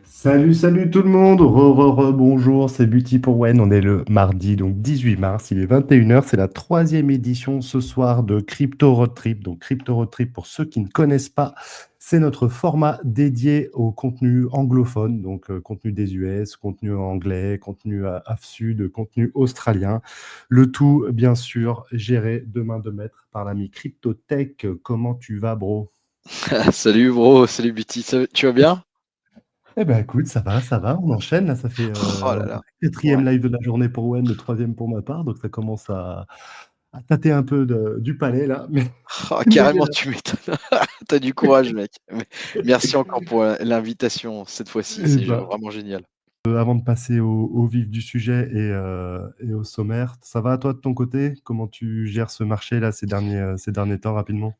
Salut, salut tout le monde. Bonjour, c'est Buty pour Wen. On est le mardi, donc 18 mars, il est 21 h. C'est la troisième édition ce soir de Crypto Road Trip. Donc Crypto Road Trip, pour ceux qui ne connaissent pas, c'est notre format dédié au contenu anglophone, donc contenu des US, contenu anglais, contenu AFSUD, contenu australien. Le tout, bien sûr, géré de main de maître par l'ami CryptoTech. Comment tu vas, bro? Salut bro, salut Buty, tu vas bien? Eh ben écoute, ça va, on enchaîne. Là, ça fait Oh là là, quatrième ouais. live de la journée pour Wen, le troisième pour ma part, donc ça commence à tâter un peu du palais là, mais, Oh, mais j'ai carrément, la... tu m'étonnes. T'as du courage, mec. Merci encore pour l'invitation cette fois-ci, Eh c'est ben, vraiment génial. avant de passer au vif du sujet et au sommaire, ça va toi de ton côté? Comment tu gères ce marché là ces derniers temps rapidement?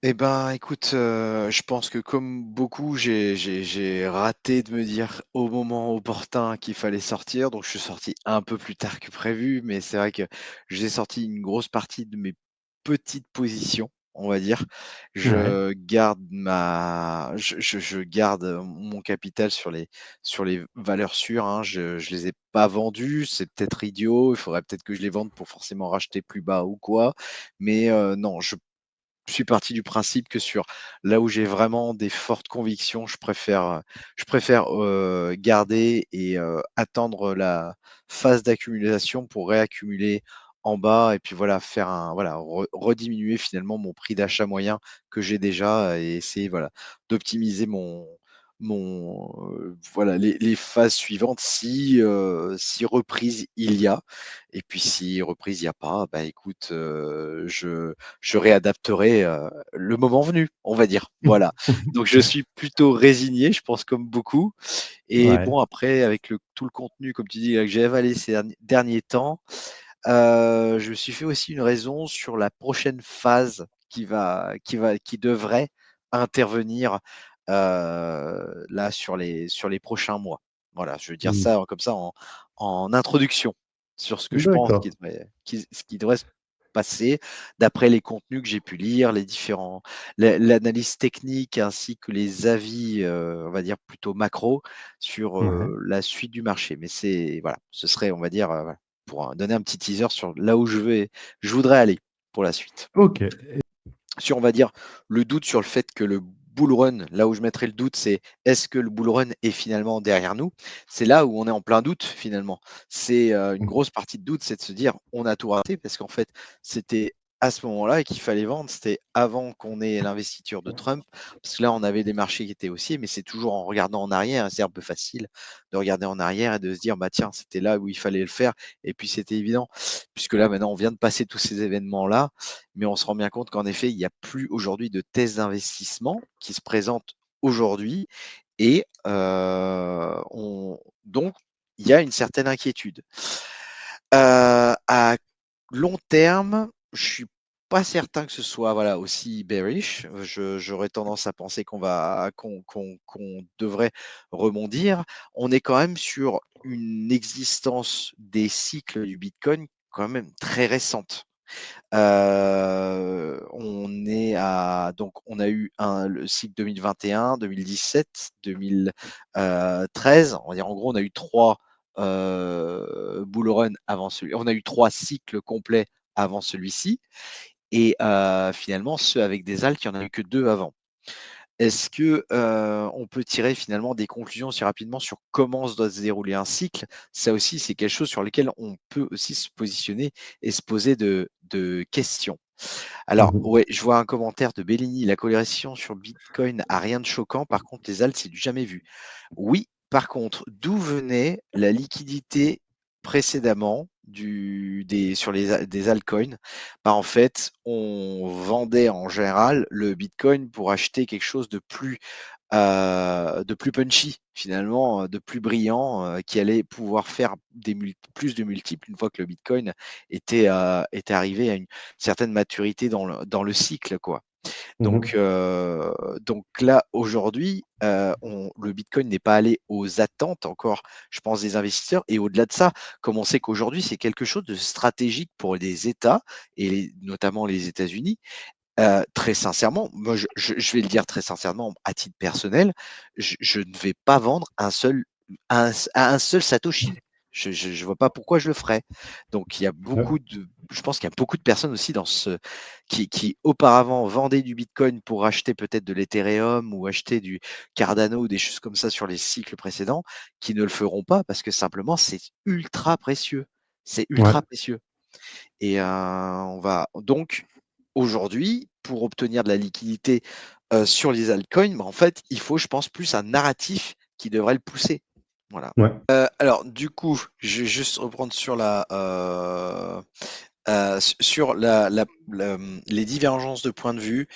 Eh ben, écoute, je pense que comme beaucoup, j'ai raté de me dire au moment opportun qu'il fallait sortir, donc je suis sorti un peu plus tard que prévu, mais c'est vrai que j'ai sorti une grosse partie de mes petites positions, on va dire. Ouais. Je garde mon capital sur les valeurs sûres, hein. Je les ai pas vendues, c'est peut-être idiot, il faudrait peut-être que je les vende pour forcément racheter plus bas ou quoi, mais non, je suis parti du principe que sur là où j'ai vraiment des fortes convictions, je préfère garder et attendre la phase d'accumulation pour réaccumuler en bas et puis voilà, faire un voilà, rediminuer finalement mon prix d'achat moyen que j'ai déjà et essayer voilà, d'optimiser voilà, les phases suivantes si reprise il y a et puis si reprise il y a pas, bah écoute, je réadapterai, le moment venu, on va dire. Voilà. Donc je suis plutôt résigné, je pense comme beaucoup et Ouais. bon après avec le tout le contenu comme tu dis, que j'ai avalé ces derniers temps, je me suis fait aussi une raison sur la prochaine phase qui devrait intervenir, là sur les prochains mois. Voilà, je veux dire Hmm. ça comme ça en introduction sur ce que je pense D'accord. ce qui devrait se passer d'après les contenus que j'ai pu lire, les différents l'analyse technique ainsi que les avis, on va dire plutôt macro sur, Ouais. la suite du marché. Mais c'est voilà, ce serait on va dire, voilà pour donner un petit teaser sur là où je voudrais aller pour la suite. Ok. Sur, on va dire, le doute sur le fait que le bull run, là où je mettrais le doute, c'est est-ce que le bull run est finalement derrière nous? C'est là où on est en plein doute finalement. C'est une grosse partie de doute, c'est de se dire on a tout raté parce qu'en fait, c'était à ce moment-là qu'il fallait vendre. C'était avant qu'on ait l'investiture de Trump, parce que là, on avait des marchés qui étaient haussiers, mais c'est toujours en regardant en arrière. C'est un peu facile de regarder en arrière et de se dire bah tiens, c'était là où il fallait le faire. Et puis c'était évident, puisque là maintenant, on vient de passer tous ces événements-là mais on se rend bien compte qu'en effet, il n'y a plus aujourd'hui de thèse d'investissement qui se présente aujourd'hui et donc il y a une certaine inquiétude. À long terme, je suis pas certain que ce soit voilà aussi bearish. J'aurais tendance à penser qu'on devrait rebondir. On est quand même sur une existence des cycles du Bitcoin quand même très récente. On est à donc on a eu le cycle 2021, 2017, 2013. On va dire en gros, on a eu 3 bull run avant celui on a eu 3 cycles complets avant celui-ci et finalement ceux avec des alts, il y en a eu que 2 avant. Est-ce que, on peut tirer finalement des conclusions aussi rapidement sur comment se doit se dérouler un cycle? Ça aussi, c'est quelque chose sur lequel on peut aussi se positionner et se poser de questions. Alors, Mhm. ouais, je vois un commentaire de Bellini: «La corrélation sur Bitcoin a rien de choquant, par contre les alts, c'est du jamais vu». Oui, par contre, d'où venait la liquidité précédemment sur des altcoins? Bah, en fait, on vendait en général le Bitcoin pour acheter quelque chose de plus punchy finalement, de plus brillant, qui allait pouvoir faire plus de multiples une fois que le Bitcoin était arrivé à une certaine maturité dans le cycle, quoi. Mhm. Donc là, aujourd'hui, le Bitcoin n'est pas allé aux attentes encore, je pense, des investisseurs. Et au-delà de ça, comme on sait qu'aujourd'hui, c'est quelque chose de stratégique pour les États, et notamment les États-Unis, Très sincèrement, moi je vais le dire très sincèrement, à titre personnel, je ne vais pas vendre un seul satoshi. Je vois pas pourquoi je le ferais. Donc il y a Ouais, beaucoup de je pense qu'il y a beaucoup de personnes aussi dans ce qui auparavant vendaient du bitcoin pour acheter peut-être de l'Ethereum ou acheter du Cardano ou des choses comme ça sur les cycles précédents, qui ne le feront pas parce que simplement c'est ultra précieux. C'est ouais, ultra précieux. Et on va donc aujourd'hui, pour obtenir de la liquidité, sur les altcoins, bah, en fait, il faut, je pense, plus un narratif qui devrait le pousser. Voilà. ouais. Alors du coup, je vais juste reprendre sur sur les divergences de points de vue.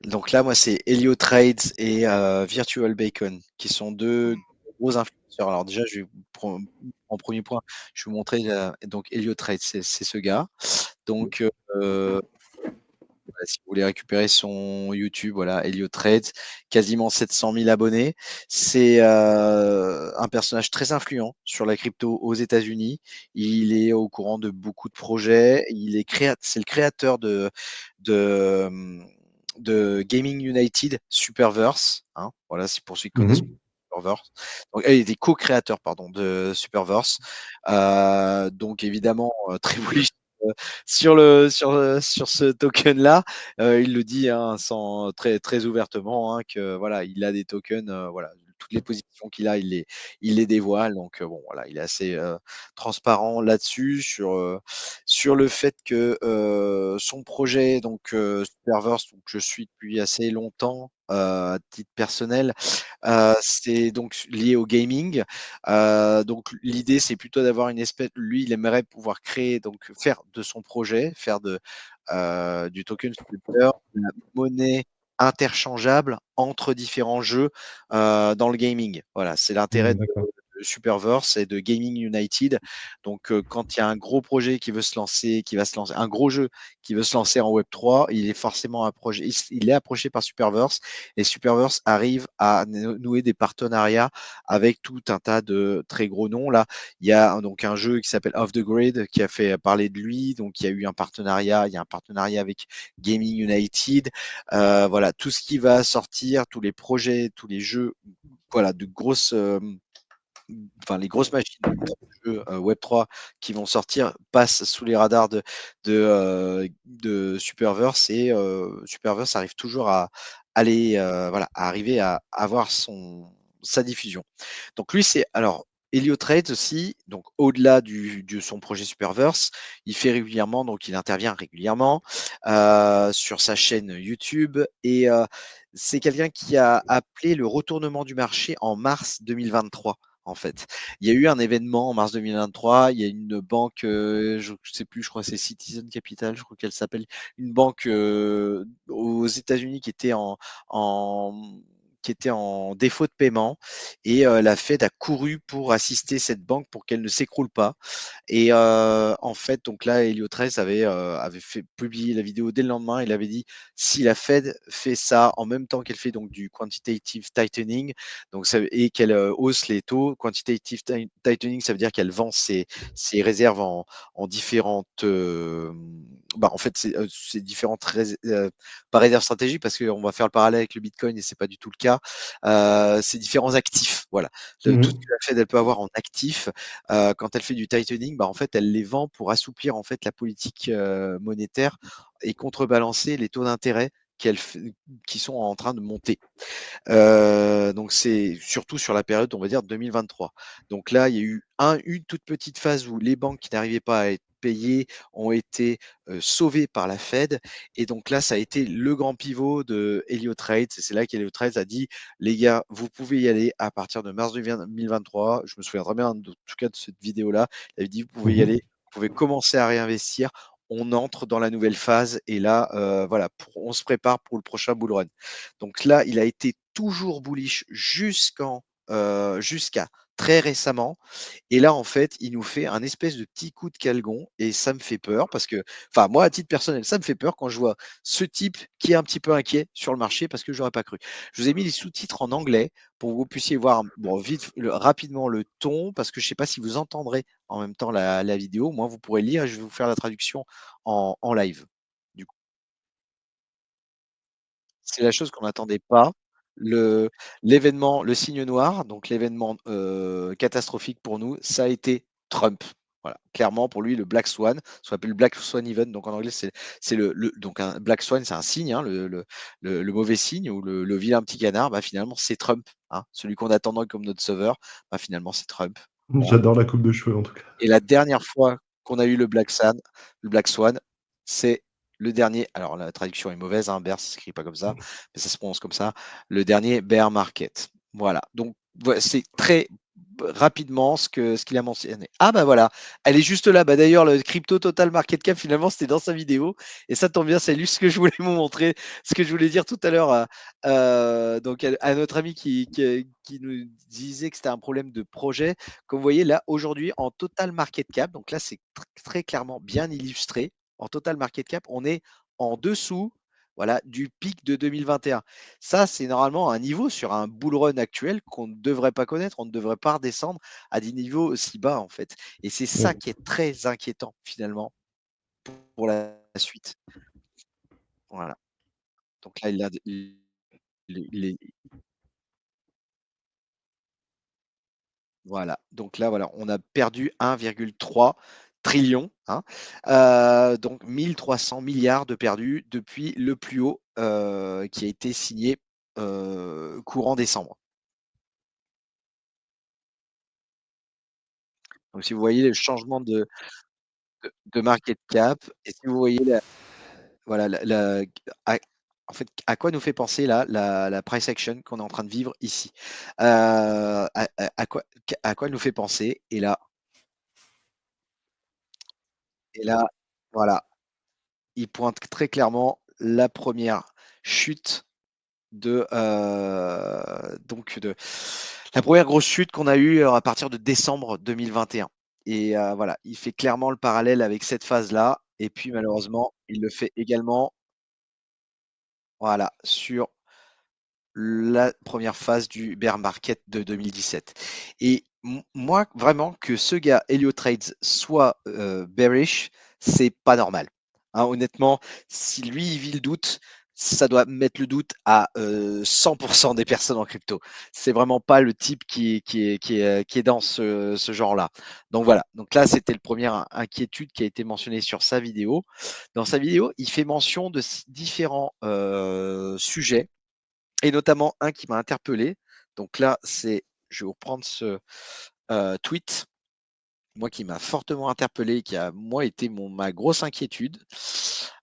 Donc là, moi, c'est Helio Trades et Virtual Bacon qui sont 2 gros influenceurs. Alors déjà, je vais vous en premier point, je vais vous montrer donc Helio Trades, c'est ce gars. Donc voilà, si vous voulez récupérer son YouTube, voilà, Elliot Trades, quasiment 700 000 abonnés. C'est un personnage très influent sur la crypto aux États-Unis. Il est au courant de beaucoup de projets. C'est le créateur de, hum, de Gaming United Superverse. Hein, voilà, c'est pour ceux qui connaissent Mmh. Superverse. Donc, il est co-créateur, pardon, de Superverse. Donc évidemment, très bullish sur ce token-là. Il le dit, hein, très, très ouvertement, hein, que voilà, il a des tokens, voilà, toutes les positions qu'il a, il les dévoile. Donc, bon, voilà, il est assez transparent là-dessus, sur le fait que son projet, donc Superverse, donc je suis depuis assez longtemps à titre personnel, c'est donc lié au gaming. Donc l'idée, c'est plutôt d'avoir une espèce lui, il aimerait pouvoir créer donc faire de son projet, faire du token Sculptor, la monnaie interchangeable entre différents jeux, dans le gaming. Voilà, c'est l'intérêt Mmh, de d'accord. Superverse et de Gaming United. Donc quand il y a un gros projet qui va se lancer un gros jeu qui veut se lancer en Web3, il est forcément il est approché par Superverse et Superverse arrive à nouer des partenariats avec tout un tas de très gros noms. Là, il y a donc un jeu qui s'appelle Off the Grid qui a fait parler de lui. Donc, il y a eu un partenariat. Il y a un partenariat avec Gaming United. Voilà, tout ce qui va sortir, tous les projets, tous les jeux, voilà, de grosses, enfin les grosses machines de jeux Web3 qui vont sortir passent sous les radars de Superverse et Superverse arrive toujours à aller voilà, à arriver à avoir sa diffusion. Donc lui, c'est alors Helio Trades aussi, donc au-delà de son projet Superverse, il fait régulièrement, donc il intervient régulièrement sur sa chaîne YouTube et c'est quelqu'un qui a appelé le retournement du marché en mars 2023 en fait. Il y a eu un événement en mars 2023, il y a une banque, je ne sais plus, je crois que c'est Citizen Capital, je crois qu'elle s'appelle, une banque aux États-Unis en, qui était en défaut de paiement et la Fed a couru pour assister cette banque pour qu'elle ne s'écroule pas. Et en fait, donc là, Helio 13 avait fait publier la vidéo dès le lendemain. Il avait dit si la Fed fait ça en même temps qu'elle fait donc du quantitative tightening, donc et qu'elle hausse les taux, quantitative tightening, ça veut dire qu'elle vend ses réserves en différentes, bah, en fait, c'est différentes pas réserves stratégiques parce qu'on va faire le parallèle avec le Bitcoin et c'est pas du tout le cas. C'est différents actifs. Voilà, tout ce Mmh. que la Fed elle peut avoir en actifs quand elle fait du tightening, bah, en fait, elle les vend pour assouplir en fait la politique monétaire et contrebalancer les taux d'intérêt qui sont en train de monter. Donc c'est surtout sur la période, on va dire 2023. Donc là, il y a eu une toute petite phase où les banques qui n'arrivaient pas à être payées ont été sauvées par la Fed. Et donc là, ça a été le grand pivot de Helio Trades. Et c'est là qu'Helio Trades a dit, les gars, vous pouvez y aller à partir de mars 2023. Je me souviens très bien, en tout cas, de cette vidéo-là. Il avait dit, vous pouvez y Mmh. aller, vous pouvez commencer à réinvestir. On entre dans la nouvelle phase et là, voilà, on se prépare pour le prochain bull run. Donc là, il a été toujours bullish jusqu'à très récemment. Et là, en fait, il nous fait un espèce de petit coup de calgon et ça me fait peur parce que, enfin, moi, à titre personnel, ça me fait peur quand je vois ce type qui est un petit peu inquiet sur le marché parce que j'aurais pas cru. Je vous ai mis les sous-titres en anglais pour que vous puissiez voir, bon, vite, rapidement le ton parce que je sais pas si vous entendrez en même temps la vidéo. Moi, vous pourrez lire et je vais vous faire la traduction en live. Du coup. c'est la chose qu'on n'attendait pas. Le l'événement, le signe noir, donc l'événement, catastrophique pour nous, ça a été Trump. Voilà, clairement pour lui le Black Swan, ce qu'on appelle le Black Swan Event, donc en anglais c'est le donc un Black Swan, c'est un signe, hein, le mauvais signe ou le vilain petit canard, bah, finalement c'est Trump, hein. Celui qu'on attendait comme notre sauveur, bah, finalement c'est Trump. Voilà. J'adore la coupe de cheveux en tout cas. Et la dernière fois qu'on a eu le Black Swan, c'est le dernier, alors la traduction est mauvaise, hein, bear, ça s'écrit pas comme ça, mais ça se prononce comme ça, le dernier bear market. Voilà, donc c'est très rapidement ce qu'il a mentionné. Ah bah voilà, elle est juste là. Bah d'ailleurs, le crypto total market cap, finalement, c'était dans sa vidéo. Et ça tombe bien, c'est lui ce que je voulais vous montrer, ce que je voulais dire tout à l'heure donc à notre ami qui nous disait que c'était un problème de projet. Comme vous voyez là, aujourd'hui, en total market cap, donc là, c'est très clairement bien illustré. En total market cap, on est en dessous, voilà, du pic de 2021. Ça, c'est normalement un niveau sur un bull run actuel qu'on ne devrait pas connaître. On ne devrait pas redescendre à des niveaux aussi bas, en fait. Et c'est ça Ouais. qui est très inquiétant, finalement, pour la suite. Voilà. Donc là, il est voilà, donc là, voilà, on a perdu 1,3 trillion, hein, donc 1 300 milliards de perdus depuis le plus haut, qui a été signé, courant décembre. Donc si vous voyez le changement de market cap et si vous voyez la voilà, à en fait, à quoi nous fait penser là, la price action qu'on est en train de vivre ici? À quoi elle nous fait penser? Et là, voilà. Il pointe très clairement la première chute donc de la première grosse chute qu'on a eue, à partir de décembre 2021 et voilà, il fait clairement le parallèle avec cette phase-là et puis malheureusement, il le fait également, voilà, sur la première phase du bear market de 2017 et moi, vraiment que ce gars, Elliott Trades, soit, bearish, c'est pas normal. Hein, honnêtement, si lui, il vit le doute, ça doit mettre le doute à, 100 des personnes en crypto. C'est vraiment pas le type qui est dans ce genre-là. Donc voilà, donc là, c'était le première inquiétude qui a été mentionnée sur sa vidéo. Dans sa vidéo, il fait mention de différents, sujets et notamment un qui m'a interpellé. Donc là, je vais vous reprendre ce tweet, moi qui m'a fortement interpellé, qui a moi été ma grosse inquiétude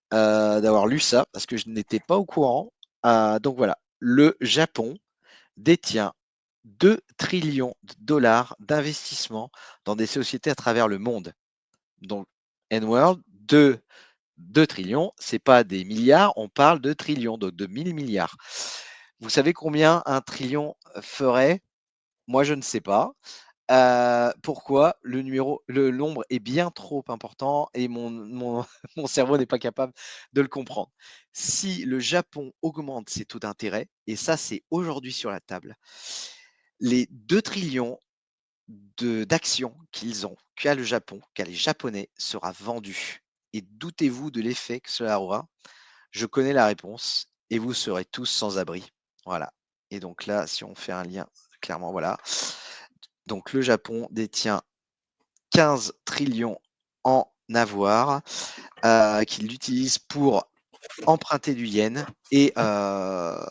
d'avoir lu ça parce que je n'étais pas au courant. Donc voilà, le Japon détient 2 trillions de dollars d'investissement dans des sociétés à travers le monde. Donc, N-World, 2 trillions, c'est pas des milliards, on parle de trillions, donc de 1000 milliards. Vous savez combien un trillion ferait? Moi, je ne sais pas. Pourquoi? Le nombre est bien trop important et mon cerveau n'est pas capable de le comprendre. Si le Japon augmente ses taux d'intérêt, et ça, c'est aujourd'hui sur la table, les 2 trillions d'actions qu'a le Japon, qu'a les Japonais, sera vendu. Et doutez-vous de l'effet que cela aura? Je connais la réponse et vous serez tous sans abri. Voilà. Et donc là, si on fait un lien, clairement, voilà. Donc le Japon détient 15 trillions en avoir qu'il utilise pour emprunter du yen et faire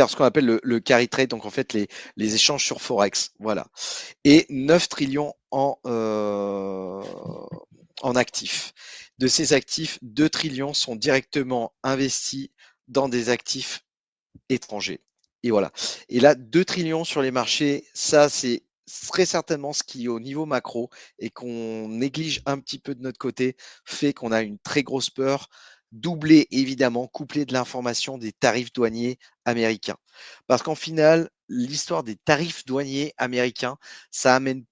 ce qu'on appelle le carry trade, donc en fait les échanges sur Forex. Voilà. Et 9 trillions en actifs. De ces actifs, 2 trillions sont directement investis dans des actifs étrangers. Et voilà. Et là, 2 trillions sur les marchés, ça, c'est très certainement ce qui, au niveau macro, et qu'on néglige un petit peu de notre côté, fait qu'on a une très grosse peur, doublée évidemment, couplée de l'information des tarifs douaniers américains. Parce qu'en final, l'histoire des tarifs douaniers américains, ça amène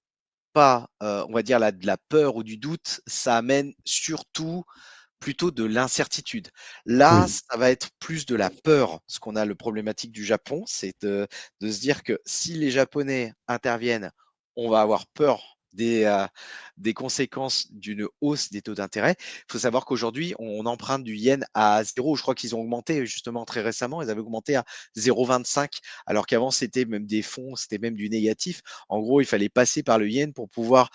pas, on va dire, de la peur ou du doute, ça amène surtout plutôt de l'incertitude. Là, Oui. ça va être plus de la peur. Ce qu'on a le problématique du Japon, c'est de se dire que si les Japonais interviennent, on va avoir peur des conséquences d'une hausse des taux d'intérêt. Il faut savoir qu'aujourd'hui, on emprunte du yen à 0. Je crois qu'ils ont augmenté justement très récemment. Ils avaient augmenté à 0,25, alors qu'avant, c'était même des fonds, c'était même du négatif. En gros, il fallait passer par le yen pour pouvoir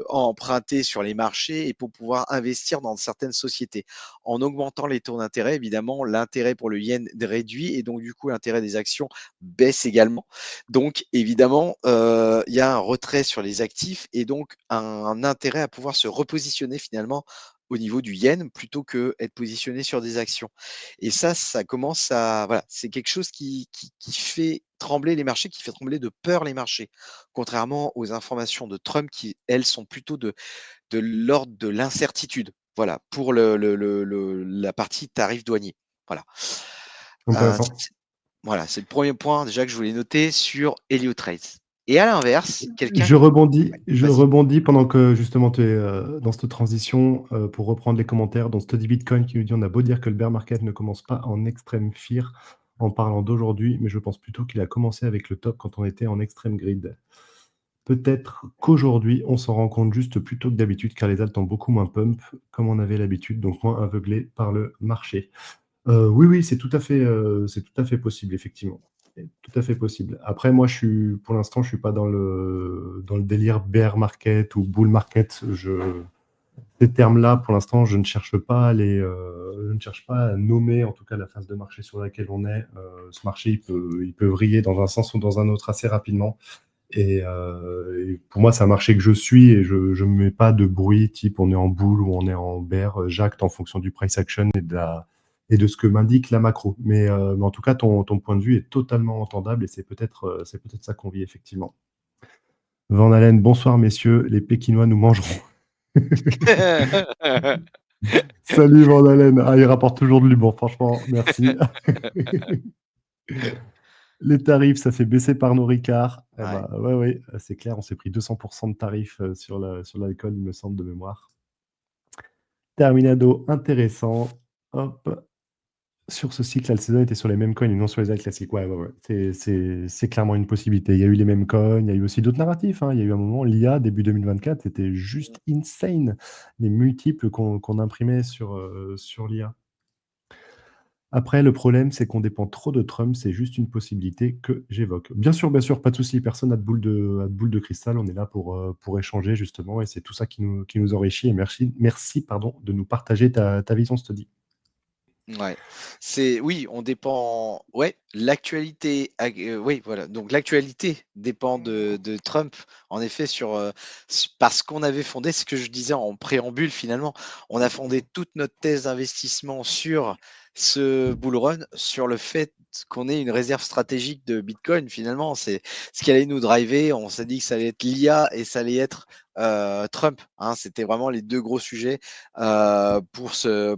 emprunter sur les marchés et pour pouvoir investir dans certaines sociétés. En augmentant les taux d'intérêt, évidemment, l'intérêt pour le yen réduit et donc du coup, l'intérêt des actions baisse également. Donc, évidemment, il y a un retrait sur les actifs et donc un intérêt à pouvoir se repositionner finalement au niveau du yen plutôt que être positionné sur des actions. Et ça commence à, voilà, c'est quelque chose qui fait trembler les marchés, qui fait trembler de peur les marchés. Contrairement aux informations de Trump qui, elles, sont plutôt de l'ordre de l'incertitude. Voilà, pour la partie tarif douanier. Voilà. Intéressant. Voilà, c'est le premier point déjà que je voulais noter sur Helio Trades. Et à l'inverse, quelqu'un. Je Vas-y. rebondis pendant que justement tu es dans cette transition pour reprendre les commentaires. Dans Study Bitcoin qui nous dit on a beau dire que le bear market ne commence pas en extrême fear en parlant d'aujourd'hui, mais je pense plutôt qu'il a commencé avec le top quand on était en extrême grid. Peut-être qu'aujourd'hui, on s'en rend compte juste plus tôt que d'habitude car les altons ont beaucoup moins pump comme on avait l'habitude, donc moins aveuglés par le marché. Oui, oui, c'est tout à fait possible, effectivement. C'est tout à fait possible. Après, moi, pour l'instant, je suis pas dans le délire bear market ou bull market. Ces termes-là, pour l'instant, je ne cherche pas à nommer, en tout cas, la phase de marché sur laquelle on est. Ce marché, il peut vriller dans un sens ou dans un autre assez rapidement. Et pour moi, c'est un marché que je suis et je ne mets pas de bruit type on est en bull ou on est en bear. J'acte en fonction du price action et de ce que m'indique la macro. Mais en tout cas, ton point de vue est totalement entendable et c'est peut-être ça qu'on vit effectivement. Van Allen, bonsoir messieurs, les Pékinois nous mangeront. Salut Van Allen, ah, il rapporte toujours de l'humour, franchement, merci. Les tarifs, ça fait baisser par nos Ricard. Eh Ouais. ben, ouais, ouais, c'est clair, on s'est pris 200% de tarifs sur l'alcool, il me semble, de mémoire. Terminado, intéressant. Hop. Sur ce cycle, Alcézanne était sur les mêmes coins et non sur les altcoins classiques. Ouais, ouais, ouais. C'est clairement une possibilité. Il y a eu les mêmes coins, il y a eu aussi d'autres narratifs, hein. Il y a eu un moment, l'IA, début 2024, c'était juste insane, les multiples qu'on imprimait sur l'IA. Après, le problème, c'est qu'on dépend trop de Trump, c'est juste une possibilité que j'évoque. Bien sûr, pas de souci, personne n'a de boule de cristal, on est là pour échanger justement, et c'est tout ça qui nous enrichit. Et merci pardon, de nous partager ta vision, je te dis. Ouais, oui, on dépend. Ouais, l'actualité. Oui, voilà. Donc l'actualité dépend de Trump, en effet, parce qu'on avait fondé ce que je disais en préambule finalement. On a fondé toute notre thèse d'investissement sur ce bull run, sur le fait qu'on ait une réserve stratégique de Bitcoin. Finalement, c'est ce qui allait nous driver. On s'est dit que ça allait être l'IA et ça allait être Trump, hein. C'était vraiment les deux gros sujets pour ce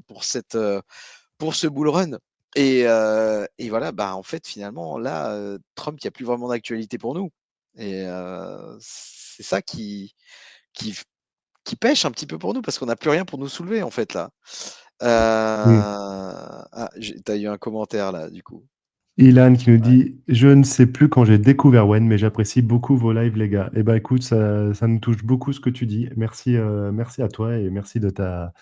bull run. Et voilà, bah, en fait, finalement, là, Trump, il n'y a plus vraiment d'actualité pour nous. Et c'est ça qui, qui pêche un petit peu pour nous, parce qu'on n'a plus rien pour nous soulever, en fait, là. Mm. T'as eu un commentaire, là, du coup. Ilan qui nous Ouais. dit: «Je ne sais plus quand j'ai découvert Wen, mais j'apprécie beaucoup vos lives, les gars». Eh ben, écoute, ça nous touche beaucoup ce que tu dis. Merci à toi et merci de ta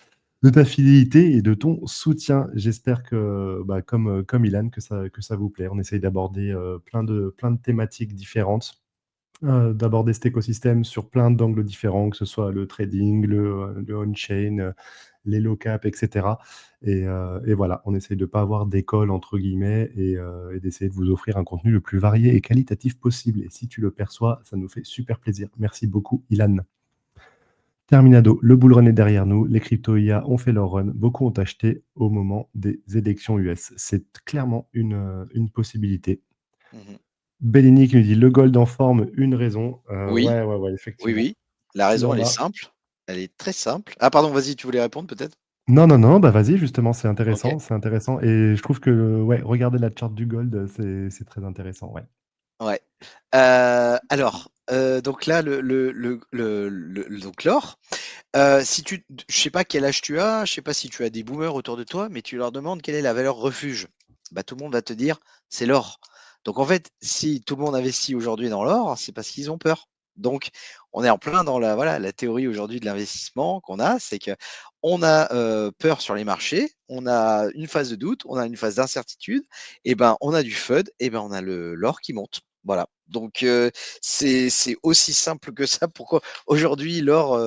fidélité et de ton soutien. J'espère que, bah, comme Ilan, que ça vous plaît. On essaye d'aborder plein de thématiques différentes, d'aborder cet écosystème sur plein d'angles différents, que ce soit le trading, le on-chain, les low cap, etc. Et voilà, on essaye de ne pas avoir d'école, entre guillemets, et d'essayer de vous offrir un contenu le plus varié et qualitatif possible. Et si tu le perçois, ça nous fait super plaisir. Merci beaucoup, Ilan. Terminado, le bull run est derrière nous, les crypto IA ont fait leur run, beaucoup ont acheté au moment des élections US. C'est clairement une possibilité. Mhm. Bellini qui nous dit le gold en forme, une raison. Oui, Ouais, ouais, ouais, oui, effectivement. oui. La Il y raison, en elle est a. simple. Elle est très simple. Ah, pardon, vas-y, tu voulais répondre peut-être? Non, non, non, bah vas-y, justement, Ok. c'est intéressant. Et je trouve que, ouais, regarder la charte du gold, c'est très intéressant, ouais. Ouais. Alors, donc là, donc l'or, si je sais pas quel âge tu as, je sais pas si tu as des boomers autour de toi, mais tu leur demandes quelle est la valeur refuge. Bah, tout le monde va te dire, c'est l'or. Donc en fait, si tout le monde investit aujourd'hui dans l'or, c'est parce qu'ils ont peur. Donc, on est en plein dans la théorie aujourd'hui de l'investissement qu'on a, c'est qu'on a peur sur les marchés, on a une phase de doute, on a une phase d'incertitude, et ben on a du FUD, et ben on a l'or qui monte. Voilà. Donc c'est aussi simple que ça. Pourquoi aujourd'hui l'or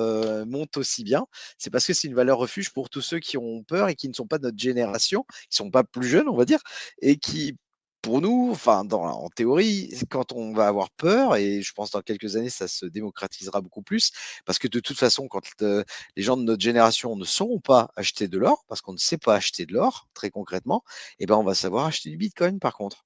monte aussi bien? C'est parce que c'est une valeur refuge pour tous ceux qui ont peur et qui ne sont pas de notre génération, qui sont pas plus jeunes, on va dire, et qui, pour nous, enfin, en théorie, quand on va avoir peur, et je pense dans quelques années, ça se démocratisera beaucoup plus, parce que de toute façon, quand les gens de notre génération ne sauront pas acheter de l'or, parce qu'on ne sait pas acheter de l'or, très concrètement, et ben on va savoir acheter du Bitcoin par contre.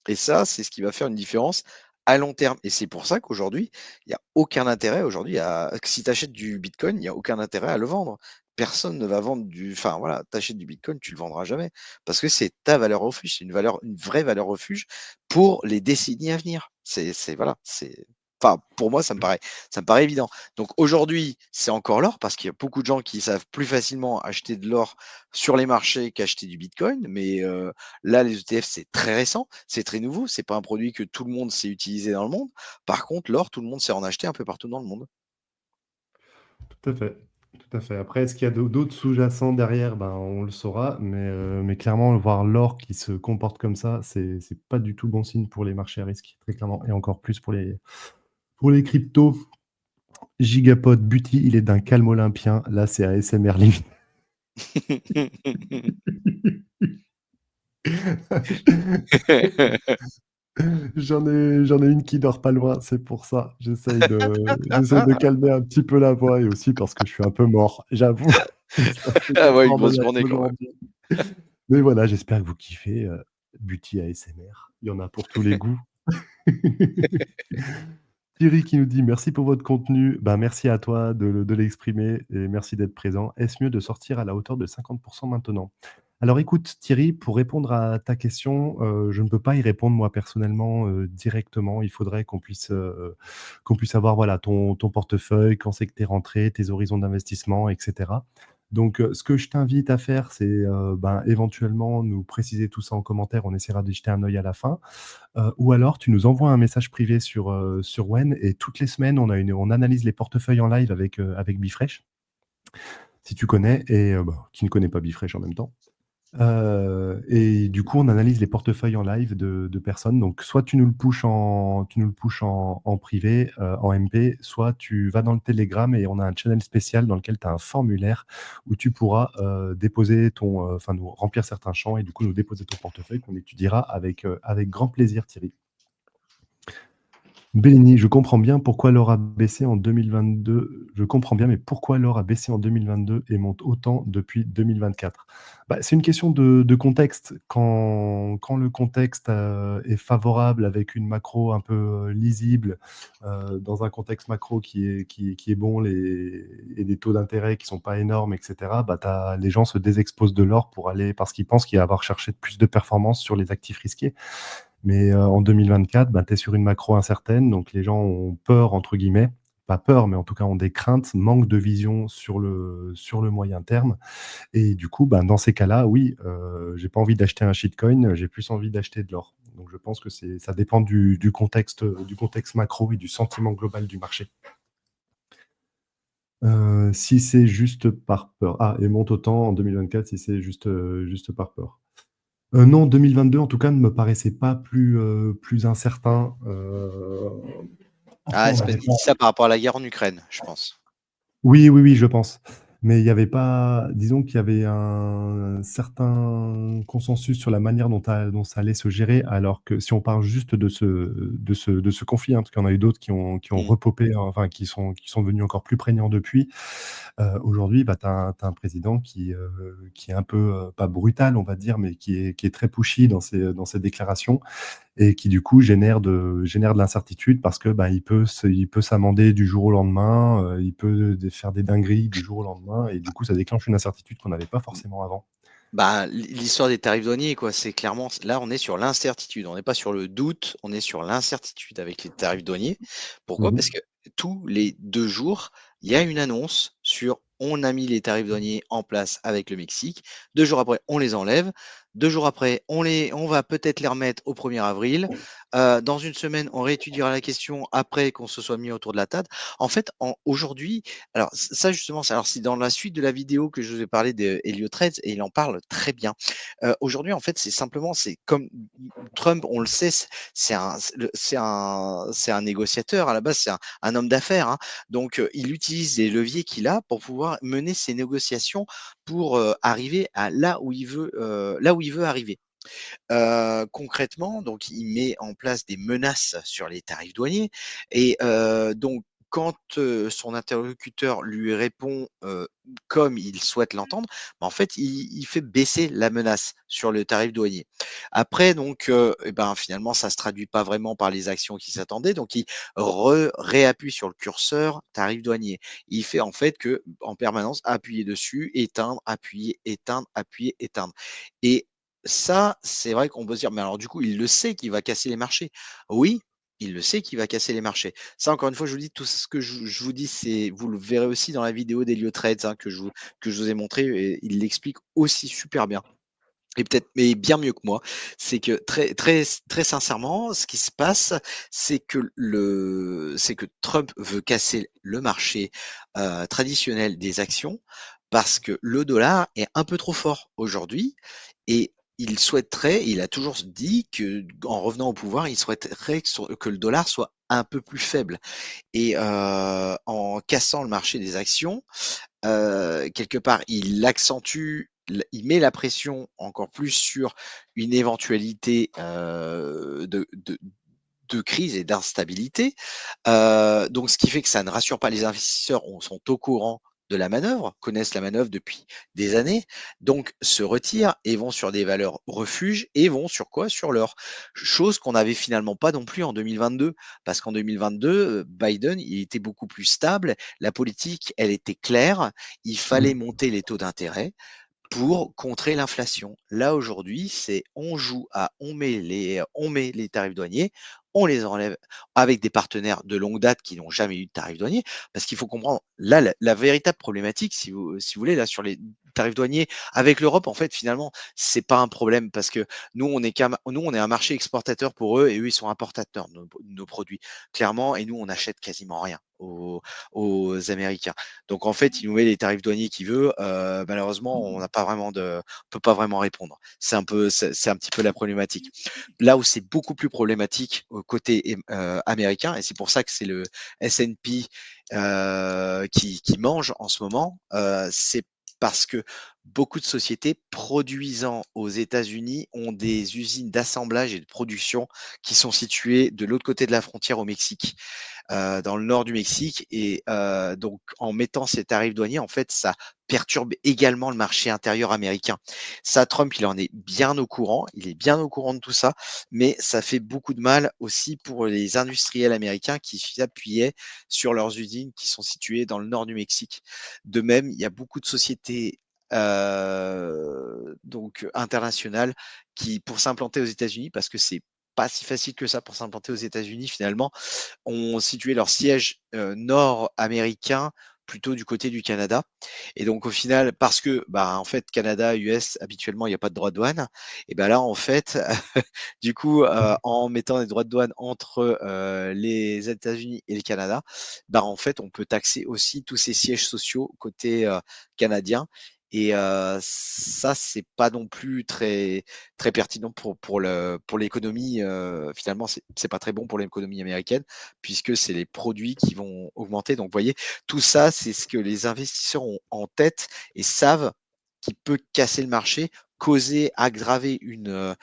Et ça, c'est ce qui va faire une différence à long terme. Et c'est pour ça qu'aujourd'hui, il n'y a aucun intérêt aujourd'hui à si tu achètes du Bitcoin, il n'y a aucun intérêt à le vendre. Personne ne va vendre du enfin voilà, tu achètes du Bitcoin, tu le vendras jamais parce que c'est ta valeur refuge, c'est une vraie valeur refuge pour les décennies à venir. C'est voilà, c'est enfin pour moi ça me paraît évident. Donc aujourd'hui, c'est encore l'or parce qu'il y a beaucoup de gens qui savent plus facilement acheter de l'or sur les marchés qu'acheter du Bitcoin, mais là, les ETF, c'est très récent, c'est très nouveau, c'est pas un produit que tout le monde sait utiliser dans le monde. Par contre, l'or, tout le monde sait en acheter un peu partout dans le monde. Tout à fait. Tout à fait. Après, est-ce qu'il y a d'autres sous-jacents derrière? Ben, on le saura, mais clairement, voir l'or qui se comporte comme ça, c'est pas du tout bon signe pour les marchés à risque, très clairement, et encore plus pour les cryptos. Gigapod Buty, il est d'un calme olympien. Là, c'est ASMR limite. J'en ai une qui dort pas loin, c'est pour ça. J'essaye de calmer un petit peu la voix et aussi parce que je suis un peu mort, j'avoue. Ça fait Ah 4 ouais, une heures de grosse live journée quand même. aujourd'hui. Mais voilà, j'espère que vous kiffez, Buty ASMR. Il y en a pour tous les goûts. Thierry qui nous dit: «Merci pour votre contenu». Ben, merci à toi de l'exprimer et merci d'être présent. Est-ce mieux de sortir à la hauteur de 50 maintenant? Alors écoute Thierry, pour répondre à ta question, je ne peux pas y répondre moi personnellement, directement. Il faudrait qu'on puisse avoir voilà ton portefeuille, quand c'est que tu es rentré, tes horizons d'investissement et cetera. Donc, ce que je t'invite à faire, c'est, ben, éventuellement nous préciser tout ça en commentaire. On essaiera d'y jeter un œil à la fin. Ou alors tu nous envoies un message privé sur Wen et toutes les semaines, on analyse les portefeuilles en live avec Bifresh, si tu connais et bah, qui ne connaît pas Bifresh en même temps. Et du coup, on analyse les portefeuilles en live de personnes. Donc soit tu nous le pushes en privé, en MP, soit tu vas dans le Telegram et on a un channel spécial dans lequel tu as un formulaire où tu pourras, déposer enfin nous remplir certains champs et du coup nous déposer ton portefeuille qu'on étudiera avec grand plaisir, Thierry. Bellini, je comprends bien pourquoi l'or a baissé en 2022. Je comprends bien, mais pourquoi l'or a baissé en 2022 et monte autant depuis 2024? Bah, c'est une question de contexte. Quand le contexte, est favorable avec une macro un peu, lisible, dans un contexte macro qui est bon et des taux d'intérêt qui sont pas énormes et cetera, bah, les gens se désexposent de l'or pour aller parce qu'ils pensent qu'il va avoir cherché plus de performance sur les actifs risqués. Mais en 2024, bah, tu es sur une macro incertaine, donc les gens ont «peur» entre guillemets, pas peur, mais en tout cas ont des craintes, manque de vision sur le moyen terme et du coup, ben, dans ces cas-là, oui, j'ai pas envie d'acheter un shitcoin, j'ai plus envie d'acheter de l'or. Donc je pense que ça dépend du contexte macro et du sentiment global du marché. Si c'est juste par peur et monte autant en 2024 si c'est juste par peur. Non, 2022 en tout cas ne me paraissait pas plus incertain, après Ah, on c'est n'avait parce pas qu'il dit ça par rapport à la guerre en Ukraine, je pense. oui, oui, oui, je pense. Mais il y avait pas disons qu'il y avait un certain consensus sur la manière dont ça allait se gérer, alors que si on parle juste de ce conflit, hein, parce qu'il y en a eu d'autres qui ont Mmh. repopé, hein, enfin qui sont devenus encore plus prégnants depuis. Aujourd'hui, bah, tu as un président qui est un peu, pas brutal, on va dire, mais qui est très pushy dans ses déclarations et qui du coup génère de l'incertitude parce que, bah, il peut s'amender du jour au lendemain, il peut faire des dingueries du jour au lendemain et du coup ça déclenche une incertitude qu'on n'avait pas forcément avant. Bah, l'histoire des tarifs douaniers, quoi, c'est clairement là, on est sur l'incertitude. On n'est pas sur le doute, on est sur l'incertitude avec les tarifs douaniers. Pourquoi? Mmh. Parce que tous les 2 jours, il y a une annonce sur: «On a mis les tarifs douaniers en place avec le Mexique». 2 jours après, on les enlève. 2 jours après, on va peut-être les remettre au 1er avril. Dans une semaine, on réétudiera la question après qu'on se soit mis autour de la table. En fait, aujourd'hui, alors ça justement, alors c'est dans la suite de la vidéo que je vous ai parlé d'Elliot Trades et il en parle très bien. Aujourd'hui, en fait, c'est simplement, c'est comme Trump, on le sait, c'est un négociateur à la base, c'est un homme d'affaires, hein. Donc, il utilise les leviers qu'il a pour pouvoir mener ses négociations pour arriver à là où il veut arriver. Concrètement, donc il met en place des menaces sur les tarifs douaniers et donc quand, son interlocuteur lui répond, comme il souhaite l'entendre, bah, en fait, il fait baisser la menace sur le tarif douanier. Après donc, et ben, finalement, ça se traduit pas vraiment par les actions qui s'attendaient, donc il réappuie sur le curseur tarif douanier. Il fait en fait que en permanence appuyer dessus, éteindre, appuyer, éteindre, appuyer, éteindre et ça, c'est vrai qu'on peut se dire: «Mais alors du coup, il le sait qu'il va casser les marchés». Oui, il le sait qu'il va casser les marchés. Ça, encore une fois, je vous dis, tout ce que je vous dis, c'est vous le verrez aussi dans la vidéo d'Elliot Trades, hein, que je vous ai montré et il l'explique aussi super bien et peut-être mais bien mieux que moi. C'est que très sincèrement, ce qui se passe, c'est que Trump veut casser le marché, traditionnel des actions parce que le dollar est un peu trop fort aujourd'hui et il a toujours dit que en revenant au pouvoir, il souhaiterait que le dollar soit un peu plus faible et en cassant le marché des actions, quelque part, il met la pression encore plus sur une éventualité, de crise et d'instabilité. Donc ce qui fait que ça ne rassure pas les investisseurs, on sont au courant de la manœuvre, connaissent la manœuvre depuis des années, donc se retirent et vont sur des valeurs refuges et vont sur quoi? Sur l'or. Chose qu'on n'avait finalement pas non plus en 2022, parce qu'en 2022, Biden, il était beaucoup plus stable, la politique, elle était claire, il fallait Mmh. monter les taux d'intérêt pour contrer l'inflation. Là, aujourd'hui, c'est on met les tarifs douaniers, on les enlève avec des partenaires de longue date qui n'ont jamais eu de tarifs douaniers. Parce qu'il faut comprendre, là, la véritable problématique, si vous voulez, là, sur les tarifs douaniers avec l'Europe, en fait, finalement, c'est pas un problème parce que nous, on est un marché exportateur pour eux et eux, ils sont importateurs de nos produits, clairement. Et nous, on achète quasiment rien aux Américains. Donc en fait, il nous met les tarifs douaniers qu'il veut. Malheureusement, on peut pas vraiment répondre. C'est un petit peu la problématique. Là où c'est beaucoup plus problématique au côté américain, et c'est pour ça que c'est le S&P qui mange en ce moment, c'est parce que beaucoup de sociétés produisant aux États-Unis ont des usines d'assemblage et de production qui sont situées de l'autre côté de la frontière au Mexique, dans le nord du Mexique et donc en mettant ces tarifs douaniers, en fait, ça perturbe également le marché intérieur américain. Ça, Trump, il en est bien au courant, il est bien au courant de tout ça, mais ça fait beaucoup de mal aussi pour les industriels américains qui s'appuyaient sur leurs usines qui sont situées dans le nord du Mexique. De même, il y a beaucoup de sociétés donc internationales qui, pour s'implanter aux États-Unis, parce que c'est pas si facile que ça pour s'implanter aux États-Unis finalement, ont situé leur siège, nord-américain plutôt du côté du Canada et donc au final parce que, bah, en fait Canada, US habituellement il y a pas de droits de douane et bah, là en fait du coup, en mettant des droits de douane entre, les États-Unis et le Canada, bah, en fait on peut taxer aussi tous ces sièges sociaux côté, canadien et ça c'est pas non plus très pertinent pour l'économie, finalement c'est pas très bon pour l'économie américaine puisque c'est les produits qui vont augmenter. Donc, vous voyez, tout ça, c'est ce que les investisseurs ont en tête et savent qui peut casser le marché, causer, aggraver une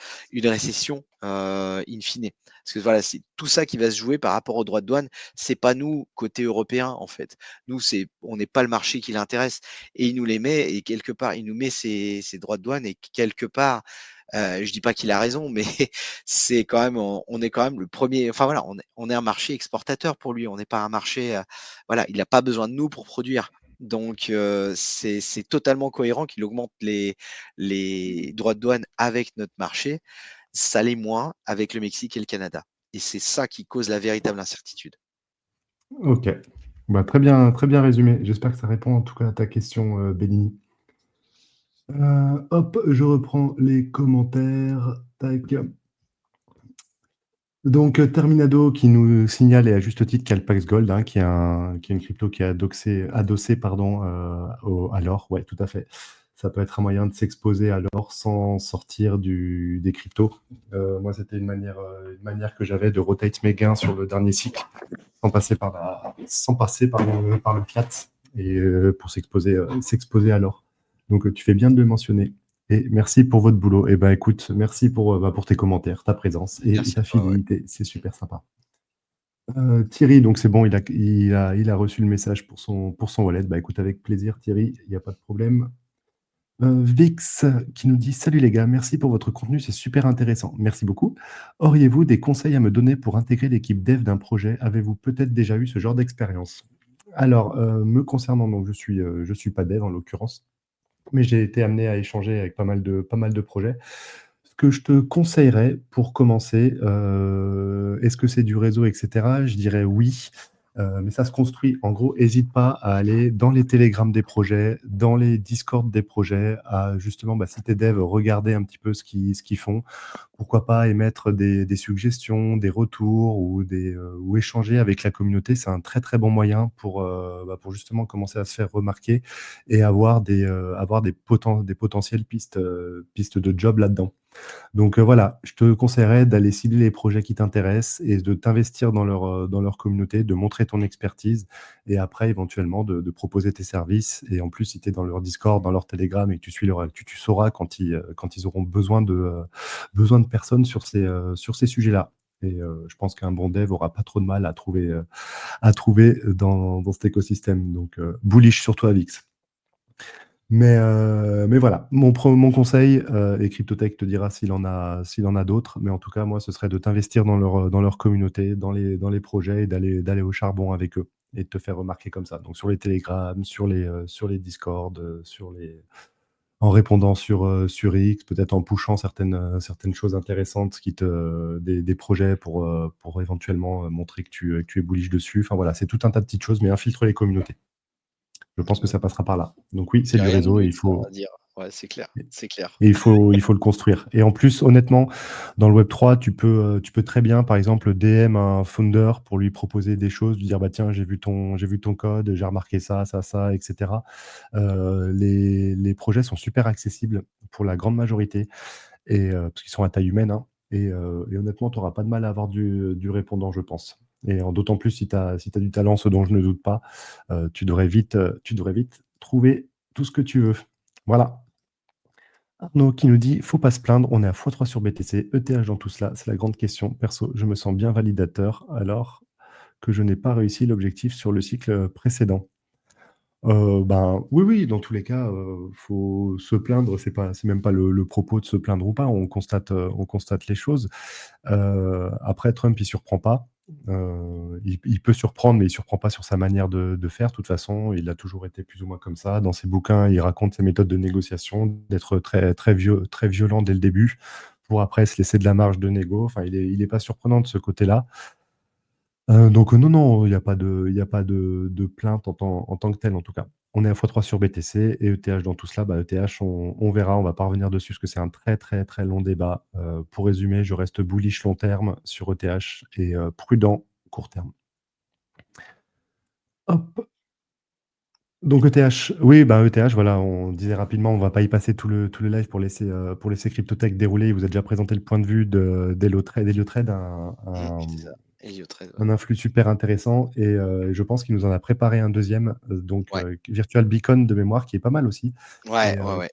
récession, in fine. Parce que voilà, c'est tout ça qui va se jouer par rapport aux droits de douane. C'est pas nous, côté européen, en fait. Nous, on n'est pas le marché qui l'intéresse et il nous les met et quelque part, il nous met ces droits de douane et quelque part, je dis pas qu'il a raison, mais c'est quand même, on est quand même le premier. Enfin voilà, on est un marché exportateur pour lui. On n'est pas un marché. Voilà, il n'a pas besoin de nous pour produire. Donc c'est totalement cohérent qu'il augmente les droits de douane avec notre marché. Ça l'est moins avec le Mexique et le Canada. Et c'est ça qui cause la véritable incertitude. OK. Bah, très bien résumé. J'espère que ça répond en tout cas à ta question, Bénigne. Hop, je reprends les commentaires. Tac. Donc, Terminado qui nous signale, et à juste titre, qu'Alpax Gold, hein, qui est une crypto qui est adossée pardon, à l'or. Ouais, tout à fait. Ça peut être un moyen de s'exposer à l'or sans sortir des cryptos. Moi, c'était une manière que j'avais de rotate mes gains sur le dernier cycle sans passer par le fiat et pour s'exposer à l'or. Donc, tu fais bien de le mentionner. Et merci pour votre boulot. Et ben écoute, merci pour tes commentaires, ta présence et Merci à ta toi, ouais. fidélité. C'est super sympa. Thierry, donc c'est bon, il a reçu le message pour son wallet. Bah écoute, avec plaisir, Thierry, il n'y a pas de problème. Vix qui nous dit: «Salut les gars, merci pour votre contenu, c'est super intéressant. Merci beaucoup. Auriez-vous des conseils à me donner pour intégrer l'équipe dev d'un projet? Avez-vous peut-être déjà eu ce genre d'expérience?» Alors, me concernant, donc je suis pas dev en l'occurrence, mais j'ai été amené à échanger avec pas mal de projets. Ce que je te conseillerais pour commencer, est-ce que c'est du réseau et cetera? Je dirais oui, mais ça se construit. En gros, hésite pas à aller dans les Telegram des projets, dans les Discord des projets, à justement, bah, si tu es dev, regarder un petit peu ce qu'ils font. Pourquoi pas émettre des suggestions, des retours ou échanger avec la communauté. C'est un très, très bon moyen bah, pour justement commencer à se faire remarquer et avoir des potentielles pistes de job là-dedans. Donc voilà, je te conseillerais d'aller cibler les projets qui t'intéressent et de t'investir dans leur communauté, de montrer ton expertise et après éventuellement de proposer tes services. Et en plus, si tu es dans leur Discord, dans leur Telegram et que tu suis leur actu, tu sauras quand ils auront besoin de personnes sur ces sujets-là. Et je pense qu'un bon dev aura pas trop de mal à trouver dans cet écosystème. Donc bullish sur toi, Vix. Mais voilà, mon conseil, et Cryptotech te dira s'il en a d'autres, mais en tout cas, moi, ce serait de t'investir dans leur communauté, dans les projets et d'aller au charbon avec eux et de te faire remarquer comme ça. Donc sur les Telegram, sur les Discord, en répondant sur X, peut-être en pushant certaines choses intéressantes des projets pour éventuellement montrer que tu es bullish dessus. Enfin voilà, c'est tout un tas de petites choses, mais infiltre les communautés. Je pense que ça passera par là. Donc oui, c'est J'ai du rien de réseau et plus à dire. Ouais, c'est clair, c'est clair. il faut le construire. Et en plus, honnêtement, dans le Web3, tu peux très bien, par exemple, DM un founder pour lui proposer des choses, lui dire, bah tiens, j'ai vu ton code, j'ai remarqué ça, etc. Les projets sont super accessibles pour la grande majorité, parce qu'ils sont à taille humaine, hein, et honnêtement, tu n'auras pas de mal à avoir du répondant, je pense. Et d'autant plus si tu as du talent, ce dont je ne doute pas, tu devrais vite trouver tout ce que tu veux. Voilà. Arnaud qui nous dit: «Faut pas se plaindre, on est à x3 sur BTC, ETH dans tout cela, c'est la grande question. Perso, je me sens bien validateur alors que je n'ai pas réussi l'objectif sur le cycle précédent». Ben, oui, oui, dans tous les cas, faut se plaindre, c'est même pas le propos de se plaindre ou pas, on constate les choses. Après Trump, il surprend pas. Il peut surprendre, mais il surprend pas sur sa manière de faire. De toute façon, il a toujours été plus ou moins comme ça. Dans ses bouquins, il raconte ses méthodes de négociation, d'être très violent dès le début, pour après se laisser de la marge de négo. Enfin, il est pas surprenant de ce côté-là. Donc non, non, il y a pas de plainte en tant que telle, en tout cas. On est à x3 sur BTC et ETH dans tout cela, bah, ETH, on verra, on va pas revenir dessus parce que c'est un très, très, très long débat. Pour résumer, je reste bullish long terme sur ETH et prudent court terme. Hop. Donc ETH, oui, bah, ETH, voilà, on disait rapidement, on va pas y passer tout le live pour laisser Cryptotech dérouler. Il vous a déjà présenté le point de vue d'Heliotrade, C'est ça. Heliotrade, ouais. un influx super intéressant et je pense qu'il nous en a préparé un deuxième, Ouais, Virtual Beacon de mémoire qui est pas mal aussi ouais, et ouais, ouais.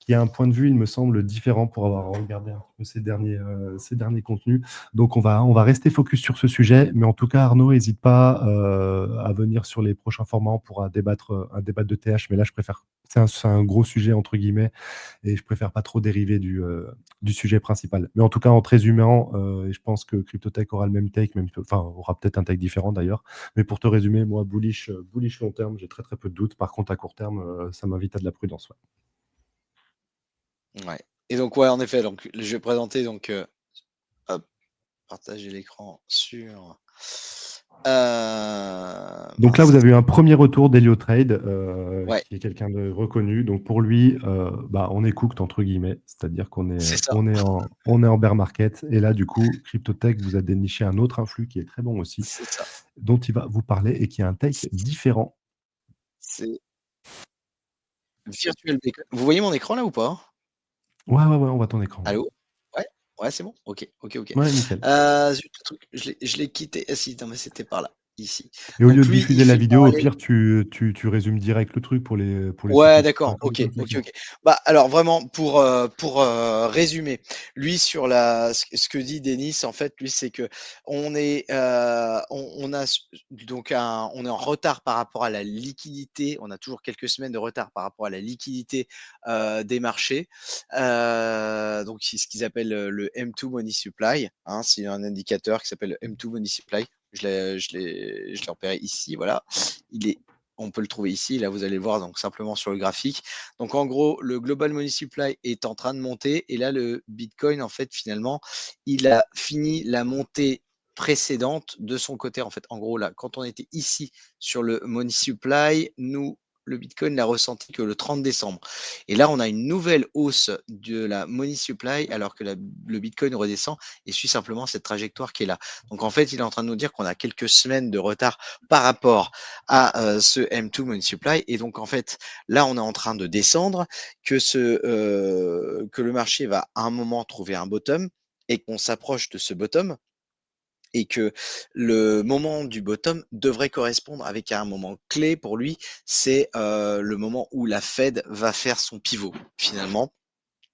qui a un point de vue, il me semble, différent pour avoir regardé un peu ces derniers contenus. Donc on va rester focus sur ce sujet, mais en tout cas, Arnaud, n'hésite pas à venir sur les prochains formats, on pourra débattre, un débat de TH, mais là, je préfère, c'est un gros sujet, entre guillemets, et je préfère pas trop dériver du sujet principal. Mais en tout cas, en te résumant, et je pense que Cryptotech aura le même take, enfin, aura peut-être un take différent d'ailleurs, mais pour te résumer, moi, bullish long terme, j'ai très très peu de doutes. Par contre, à court terme, ça m'invite à de la prudence. Ouais. Ouais. Et donc, ouais, en effet, donc, je vais présenter donc, hop, partager l'écran sur. Donc là, vous Mince. avez eu un premier retour d'Heliotrade, Ouais, qui est quelqu'un de reconnu. Donc pour lui, bah, on est cooked entre guillemets, c'est-à-dire qu'on est, c'est ça, on est en bear market. Et là, du coup, CryptoTech vous a déniché un autre influx qui est très bon aussi, c'est ça. dont il va vous parler et qui a un take différent. C'est Virtual Bacon. Vous voyez mon écran là ou pas? Ouais, ouais, ouais, on voit ton écran. Ouais, Allô? Ouais? Ouais, c'est bon? OK, OK, OK. ouais, nickel. Zut, le truc, je l'ai quitté. Ah si, non, mais c'était par là, ici. Et au lieu Donc de lui, il diffuser la fait vidéo, au parallèle. pire, tu résumes direct le truc pour les ceux qui Ouais, ne suivent pas d'accord, comme OK, toi, c'est OK, sûr. OK. Bah, alors vraiment pour résumer, lui sur la ce que dit Denis, en fait, lui, c'est qu'on est, on a s donc on est en retard par rapport à la liquidité. On a toujours quelques semaines de retard par rapport à la liquidité, des marchés. Donc c'est ce qu'ils appellent, le M2 Money Supply, hein. C'est un indicateur qui s'appelle le M2 Money Supply. Je l'ai repéré ici, voilà. Il est On peut le trouver ici. Là, vous allez le voir donc simplement sur le graphique. Donc, en gros, le Global Money Supply est en train de monter. Et là, le Bitcoin, en fait, finalement, il a fini la montée précédente de son côté. En fait, en gros, là, quand on était ici sur le Money Supply, nous, le Bitcoin l'a ressenti que le 30 décembre. Et là, on a une nouvelle hausse de la Money Supply alors que le Bitcoin redescend et suit simplement cette trajectoire qui est là. Donc, en fait, il est en train de nous dire qu'on a quelques semaines de retard par rapport à ce M2 Money Supply. Et donc, en fait, là, on est en train de descendre, que le marché va à un moment trouver un bottom et qu'on s'approche de ce bottom et que le moment du bottom devrait correspondre avec un moment clé pour lui, c'est le moment où la Fed va faire son pivot finalement.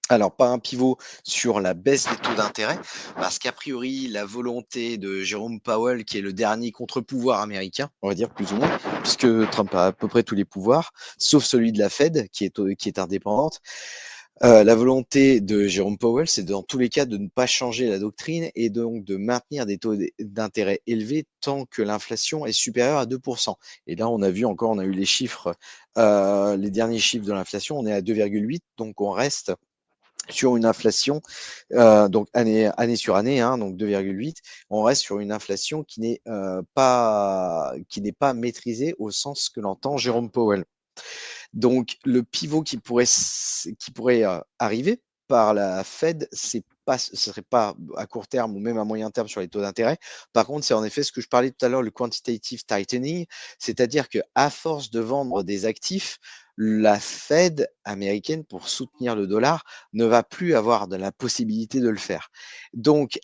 Alors, pas un pivot sur la baisse des taux d'intérêt, parce qu'a priori, la volonté de Jérôme Powell, qui est le dernier contre-pouvoir américain, on va dire plus ou moins, puisque Trump a à peu près tous les pouvoirs, sauf celui de la Fed, qui est indépendante. La volonté de Jérôme Powell, c'est dans tous les cas de ne pas changer la doctrine et donc de maintenir des taux d'intérêt élevés tant que l'inflation est supérieure à 2%. Et là, on a vu encore, on a eu les chiffres, les derniers chiffres de l'inflation, on est à 2,8, donc on reste sur une inflation, donc année sur année, hein, donc 2,8, on reste sur une inflation qui n'est pas maîtrisée au sens que l'entend Jérôme Powell. Donc le pivot qui pourrait arriver par la Fed, ce serait pas à court terme ou même à moyen terme sur les taux d'intérêt. Par contre, c'est en effet ce que je parlais tout à l'heure, le quantitative tightening, c'est-à-dire que à force de vendre des actifs, la Fed américaine, pour soutenir le dollar, ne va plus avoir de la possibilité de le faire. Donc,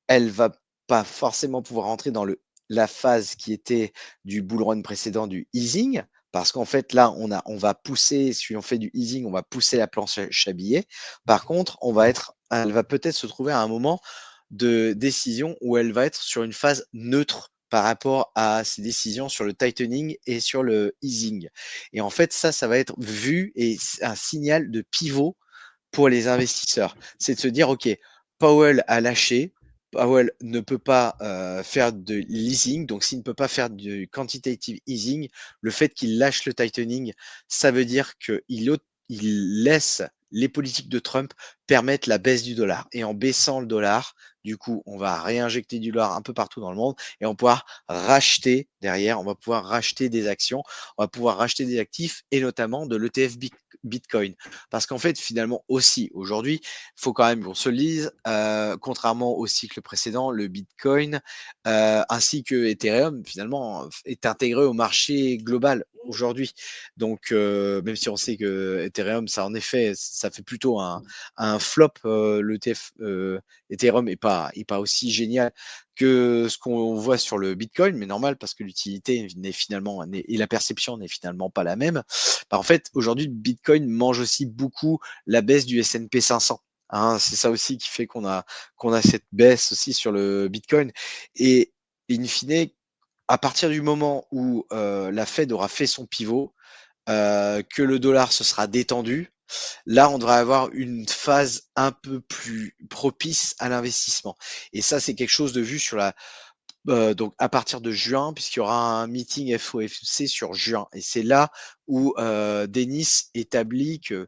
elle va pas forcément pouvoir rentrer dans la phase qui était du bull run précédent du easing, parce qu'en fait, là, on va pousser, si on fait du easing, on va pousser la planche à billets. Par contre, elle va peut-être se trouver à un moment de décision où elle va être sur une phase neutre par rapport à ses décisions sur le tightening et sur le easing. Et en fait, ça va être vu et un signal de pivot pour les investisseurs. C'est de se dire, OK, Powell a lâché, Powell ne peut pas faire de leasing, donc s'il ne peut pas faire du quantitative easing, le fait qu'il lâche le tightening, ça veut dire qu'il laisse les politiques de Trump permettre la baisse du dollar. Et en baissant le dollar, du coup, on va réinjecter du dollar un peu partout dans le monde et on va pouvoir racheter derrière, on va pouvoir racheter des actions, on va pouvoir racheter des actifs et notamment de l'ETF Bitcoin. Parce qu'en fait, finalement aussi, aujourd'hui, il faut quand même qu'on se le dise, contrairement au cycle précédent, le Bitcoin, ainsi que Ethereum, finalement, est intégré au marché global aujourd'hui. Donc, même si on sait que Ethereum, ça en effet, ça fait plutôt un flop, l'ETF Ethereum est pas aussi génial que ce qu'on voit sur le Bitcoin, mais normal parce que l'utilité et la perception n'est finalement pas la même. Bah, en fait, aujourd'hui, le Bitcoin mange aussi beaucoup la baisse du S&P 500. Hein, c'est ça aussi qui fait qu'on a cette baisse aussi sur le Bitcoin. Et in fine, à partir du moment où la Fed aura fait son pivot, que le dollar se sera détendu, là, on devrait avoir une phase un peu plus propice à l'investissement. Et ça, c'est quelque chose de vu donc à partir de juin, puisqu'il y aura un meeting FOMC sur juin. Et c'est là où Denis établit que,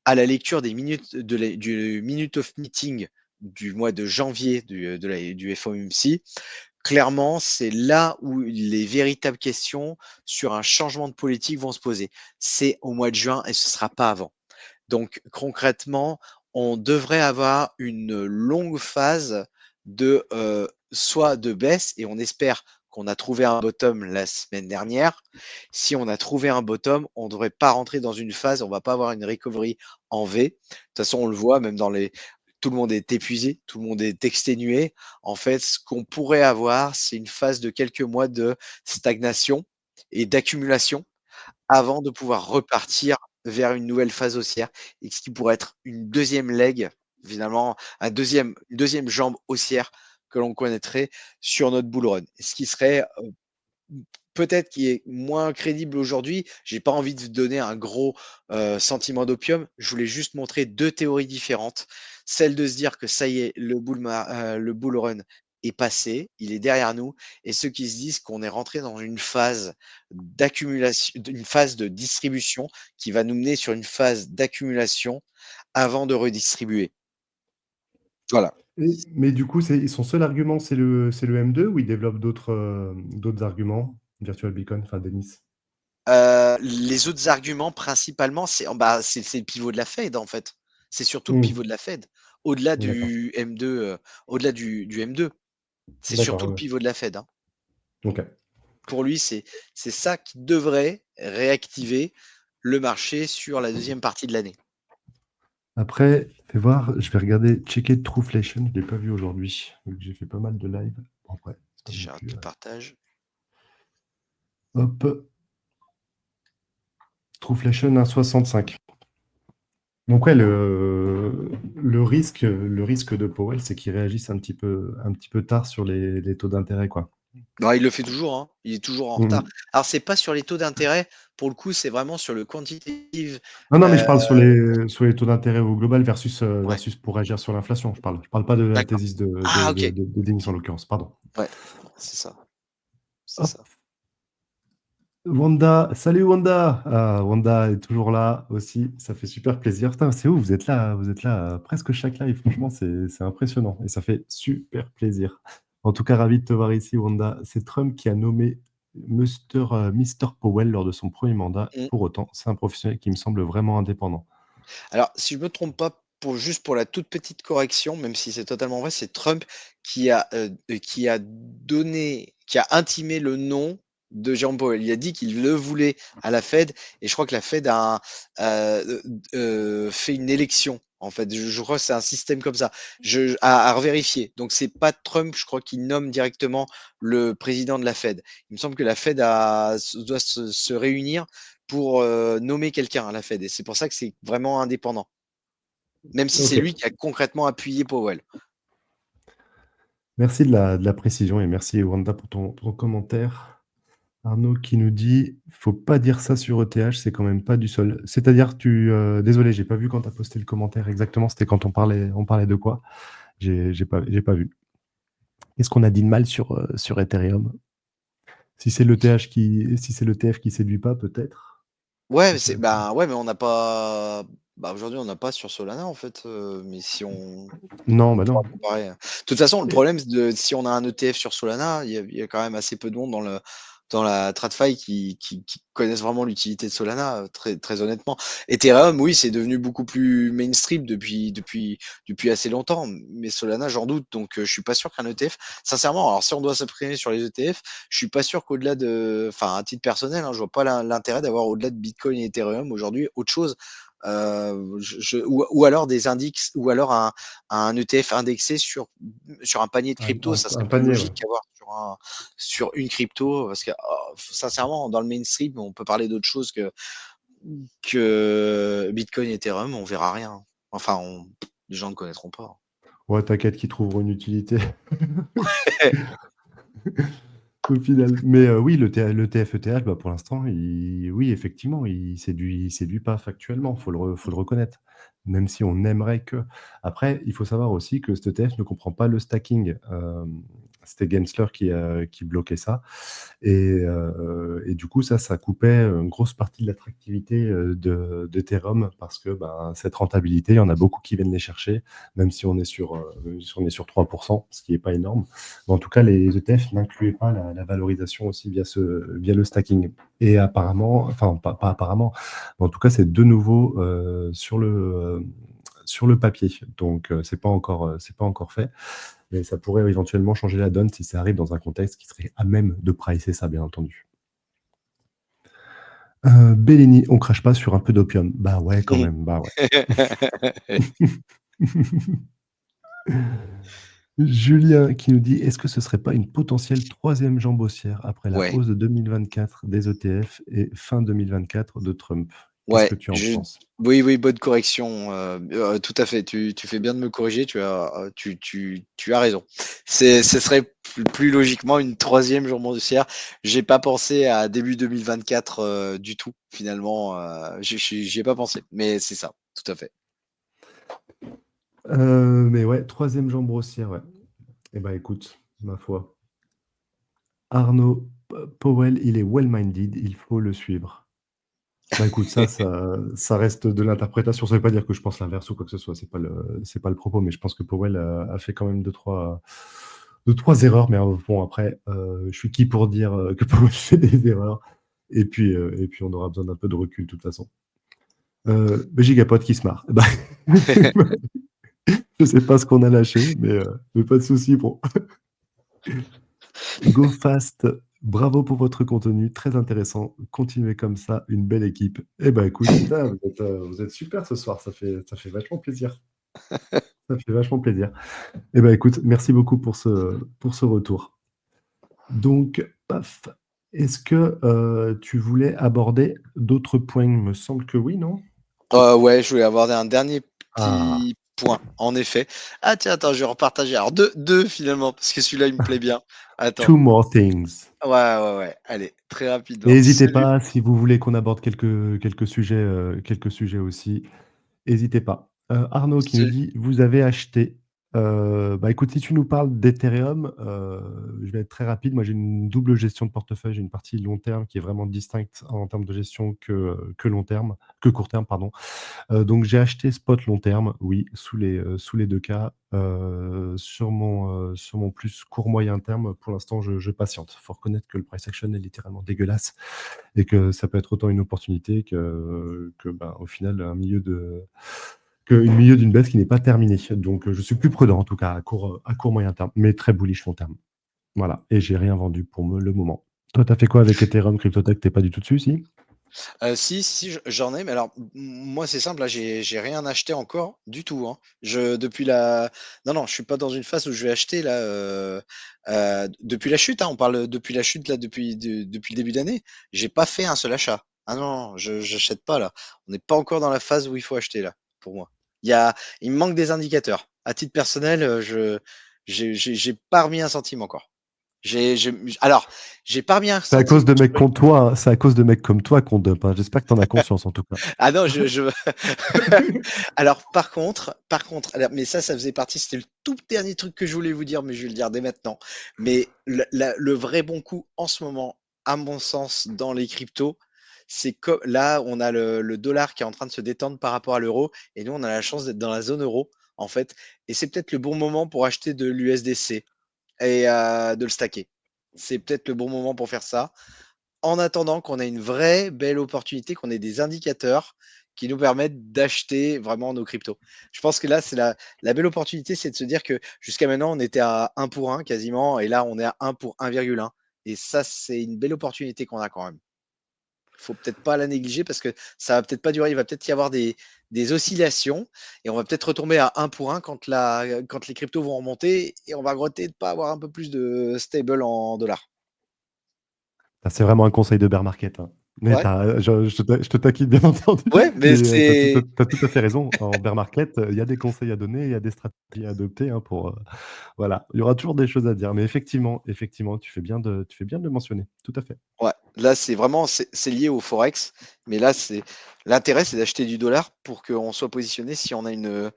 à la lecture des minutes du minute of meeting du mois de janvier du FOMC, clairement, c'est là où les véritables questions sur un changement de politique vont se poser. C'est au mois de juin et ce sera pas avant. Donc concrètement, on devrait avoir une longue phase de, soit de baisse et on espère qu'on a trouvé un bottom la semaine dernière. Si on a trouvé un bottom, on ne devrait pas rentrer dans une phase, on va pas avoir une recovery en V. De toute façon, on le voit même dans les tout le monde est épuisé, tout le monde est exténué. En fait, ce qu'on pourrait avoir, c'est une phase de quelques mois de stagnation et d'accumulation avant de pouvoir repartir vers une nouvelle phase haussière et ce qui pourrait être une deuxième leg, finalement, une deuxième jambe haussière que l'on connaîtrait sur notre bull run. Ce qui serait peut-être qui est moins crédible aujourd'hui. J'ai pas envie de vous donner un gros sentiment d'opium. Je voulais juste montrer deux théories différentes. Celle de se dire que ça y est, le bull run est passé, il est derrière nous, et ceux qui se disent qu'on est rentré dans une phase d'accumulation, une phase de distribution qui va nous mener sur une phase d'accumulation avant de redistribuer. Voilà. Mais du coup, son seul argument, c'est le M2 ou il développe d'autres arguments? Virtual Beacon, enfin Denis. Les autres arguments, principalement, c'est le pivot de la Fed, en fait. C'est surtout le Hmm, pivot de la Fed. Au-delà d'accord. du M2, au-delà du M2, c'est D'accord, surtout le ouais. pivot de la Fed, hein. Ok. Pour lui, c'est ça qui devrait réactiver le marché sur la deuxième partie de l'année. Après, fais voir, je vais regarder, checker Trueflation, je ne l'ai pas vu aujourd'hui, vu que j'ai fait pas mal de live. Bon, après, c'est pas non J'arrête plus. de partage. Hop, Trueflation 1,65. Donc ouais, le risque de Powell, c'est qu'il réagisse un petit peu tard sur les taux d'intérêt, quoi. Bah, il le fait toujours, hein. Il est toujours en retard. Mhm. Alors, c'est pas sur les taux d'intérêt, pour le coup, c'est vraiment sur le quantitative. Non, non, mais je euh, parle sur les taux d'intérêt au global versus, ouais, versus pour réagir sur l'inflation. Je parle pas de la d'accord. thèse de, Ah, de, ok. de, de Denis en l'occurrence, pardon. Ouais, c'est ça. C'est Hop, ça. Wanda, salut Wanda. Ah, Wanda est toujours là aussi, ça fait super plaisir. Putain, c'est où vous êtes là presque chaque live, franchement, c'est impressionnant et ça fait super plaisir. En tout cas, ravi de te voir ici, Wanda. C'est Trump qui a nommé Mr. Powell lors de son premier mandat. Mm. Pour autant, c'est un professionnel qui me semble vraiment indépendant. Alors, si je me trompe pas, juste pour la toute petite correction, même si c'est totalement vrai, c'est Trump qui a intimé le nom de Jérôme Powell. Il a dit qu'il le voulait à la Fed, et je crois que la Fed a fait une élection. En fait, je crois que c'est un système comme ça, à revérifier. Donc, c'est pas Trump, je crois, qui nomme directement le président de la Fed. Il me semble que la Fed doit se réunir pour nommer quelqu'un à la Fed. Et c'est pour ça que c'est vraiment indépendant. Même si c'est Ok. lui qui a concrètement appuyé Powell. Merci de la précision et merci Wanda pour ton commentaire. Arnaud qui nous dit, faut pas dire ça sur ETH, c'est quand même pas du sol. C'est-à-dire, désolé, j'ai pas vu quand tu as posté le commentaire exactement, c'était quand on parlait de quoi? J'ai pas vu. Qu'est-ce qu'on a dit de mal sur Ethereum? Si c'est l'ETF qui séduit pas, peut-être. Ouais, Intéressant. ouais, mais on n'a pas. Bah, aujourd'hui, on n'a pas sur Solana en fait. Mais si Non, on bah pourra non. comparer. De toute façon, le Et- problème, c'est si on a un ETF sur Solana, il y a quand même assez peu de monde dans la TradFi qui connaissent vraiment l'utilité de Solana, très, très honnêtement. Ethereum, oui, c'est devenu beaucoup plus mainstream depuis assez longtemps, mais Solana, j'en doute, donc je suis pas sûr qu'un ETF, sincèrement, alors si on doit s'imprimer sur les ETF, je suis pas sûr qu'au-delà enfin, à titre personnel, hein, je vois pas l'intérêt d'avoir au-delà de Bitcoin et Ethereum aujourd'hui autre chose. Ou alors des indices, ou alors un ETF indexé sur un panier de Un, crypto, un- ça serait un plus panier, ouais. logique qu'avoir sur une crypto, parce que sincèrement, dans le mainstream, on peut parler d'autre chose que Bitcoin et Ethereum, on verra rien. Enfin, les gens ne connaîtront pas. Ouais, t'inquiète qu'ils trouveront une utilité. Au final. Mais oui, le TFETH, bah, pour l'instant, oui, effectivement, il séduit pas factuellement, faut le reconnaître. Même si on aimerait que. Après, il faut savoir aussi que cet ETF ne comprend pas le stacking. C'était Gensler qui bloquait ça. Et du coup, ça coupait une grosse partie de l'attractivité d'Ethereum parce que cette rentabilité, il y en a beaucoup qui viennent les chercher, même si si on est sur 3%, ce qui n'est pas énorme. Mais en tout cas, les ETF n'incluaient pas la valorisation aussi via le stacking. Et apparemment, enfin, pas apparemment, mais en tout cas, c'est de nouveau sur le papier. Donc, c'est pas encore fait. Mais ça pourrait éventuellement changer la donne si ça arrive dans un contexte qui serait à même de pricer ça, bien entendu. Bellini, on crache pas sur un peu d'opium. Bah ouais, quand même, bah ouais. Julien qui nous dit, est-ce que ce serait pas une potentielle troisième jambe haussière après la Ouais, hausse de 2024 des ETF et fin 2024 de Trump? Qu'est-ce ouais, que tu en penses? oui, oui, bonne correction, tout à fait. Tu fais bien de me corriger, tu as raison. Ce serait plus logiquement une troisième journée boursière. J'ai pas pensé à début 2024, du tout finalement, j'y ai pas pensé, mais c'est ça, tout à fait. Mais ouais, troisième jambe haussière, ouais. Eh ben écoute, ma foi. Arnaud Powell, il est well-minded, il faut le suivre. Bah écoute, ça reste de l'interprétation. Ça veut pas dire que je pense l'inverse ou quoi que ce soit. C'est pas le propos, mais je pense que Powell a fait quand même deux, trois erreurs. Mais bon, après, je suis qui pour dire que Powell fait des erreurs. Et puis on aura besoin d'un peu de recul de toute façon. Gigapote qui se marre. Bah, je sais pas ce qu'on a lâché, mais pas de souci. Bon, go fast. Bravo pour votre contenu, très intéressant. Continuez comme ça, une belle équipe. Eh ben écoute, putain, vous êtes super ce soir, ça fait vachement plaisir. Ça fait vachement plaisir. Eh ben écoute, merci beaucoup pour ce retour. Donc, paf. Est-ce que tu voulais aborder d'autres points? Il me semble que oui, non? Ouais, je voulais aborder un dernier Ah, petit point, en effet. Ah tiens, attends, je vais repartager. Alors deux finalement, parce que celui-là, il me plaît bien. Attends. two more things. Ouais, ouais, ouais. Allez, très Et rapidement. n'hésitez pas, si vous voulez qu'on aborde quelques sujets aussi, n'hésitez pas. Arnaud qui nous Ce dit, vous avez acheté. Bah écoute, si tu nous parles d'Ethereum, je vais être très rapide. Moi, j'ai une double gestion de portefeuille. J'ai une partie long terme qui est vraiment distincte en termes de gestion que long terme, que court terme, pardon. Donc j'ai acheté spot long terme, oui, sous les deux cas. Sur mon plus court moyen terme, pour l'instant, je patiente. Il faut reconnaître que le price action est littéralement dégueulasse et que ça peut être autant une opportunité au final, une milieu d'une baisse qui n'est pas terminée. Donc je suis plus prudent, en tout cas, à court moyen terme, mais très bullish long terme. Voilà, et j'ai rien vendu pour le moment. Toi, tu as fait quoi avec Ethereum, CryptoTech? T'es pas du tout dessus, si? Si, j'en ai, mais alors, moi, c'est simple, là, j'ai rien acheté encore du tout, hein. Je depuis la Non, non, je suis pas dans une phase où je vais acheter là, depuis la chute, hein, on parle depuis la chute là, depuis le début d'année. J'ai pas fait un seul achat. Ah non, non, je j'achète pas là. On n'est pas encore dans la phase où il faut acheter là, pour moi. Il me manque des indicateurs. À titre personnel, j'ai pas remis un centime encore. Alors, j'ai pas remis un C'est à centime. cause de mecs comme toi, hein. C'est à cause de mecs comme toi qu'on dump, hein. J'espère que tu en as conscience, en tout cas. Ah non, alors alors, mais ça faisait partie, c'était le tout dernier truc que je voulais vous dire, mais je vais le dire dès maintenant. Mais le vrai bon coup en ce moment, à mon sens, dans les cryptos, c'est que là, on a le dollar qui est en train de se détendre par rapport à l'euro, et nous, on a la chance d'être dans la zone euro, en fait. Et c'est peut-être le bon moment pour acheter de l'USDC et de le stacker. C'est peut-être le bon moment pour faire ça en attendant qu'on ait une vraie belle opportunité, qu'on ait des indicateurs qui nous permettent d'acheter vraiment nos cryptos. Je pense que là, c'est la belle opportunité, c'est de se dire que jusqu'à maintenant, on était à 1 pour 1 quasiment, et là, on est à 1 pour 1,1. Et ça, c'est une belle opportunité qu'on a quand même. Faut peut-être pas la négliger parce que ça va peut-être pas durer. Il va peut-être y avoir des oscillations et on va peut-être retomber à 1 pour 1 quand les cryptos vont remonter et on va regretter de ne pas avoir un peu plus de stable en dollars. Ah, c'est vraiment un conseil de bear market, hein. Mais Ouais, je te taquine, bien entendu, ouais, mais mais c'est t'as tout à fait raison. En bear market, il y a des conseils à donner, il y a des stratégies à adopter, hein, voilà. Il y aura toujours des choses à dire, mais effectivement, tu fais bien de le mentionner. Tout à fait. ouais. Là, c'est vraiment c'est lié au forex, mais là, c'est l'intérêt, c'est d'acheter du dollar pour qu'on soit positionné si on a une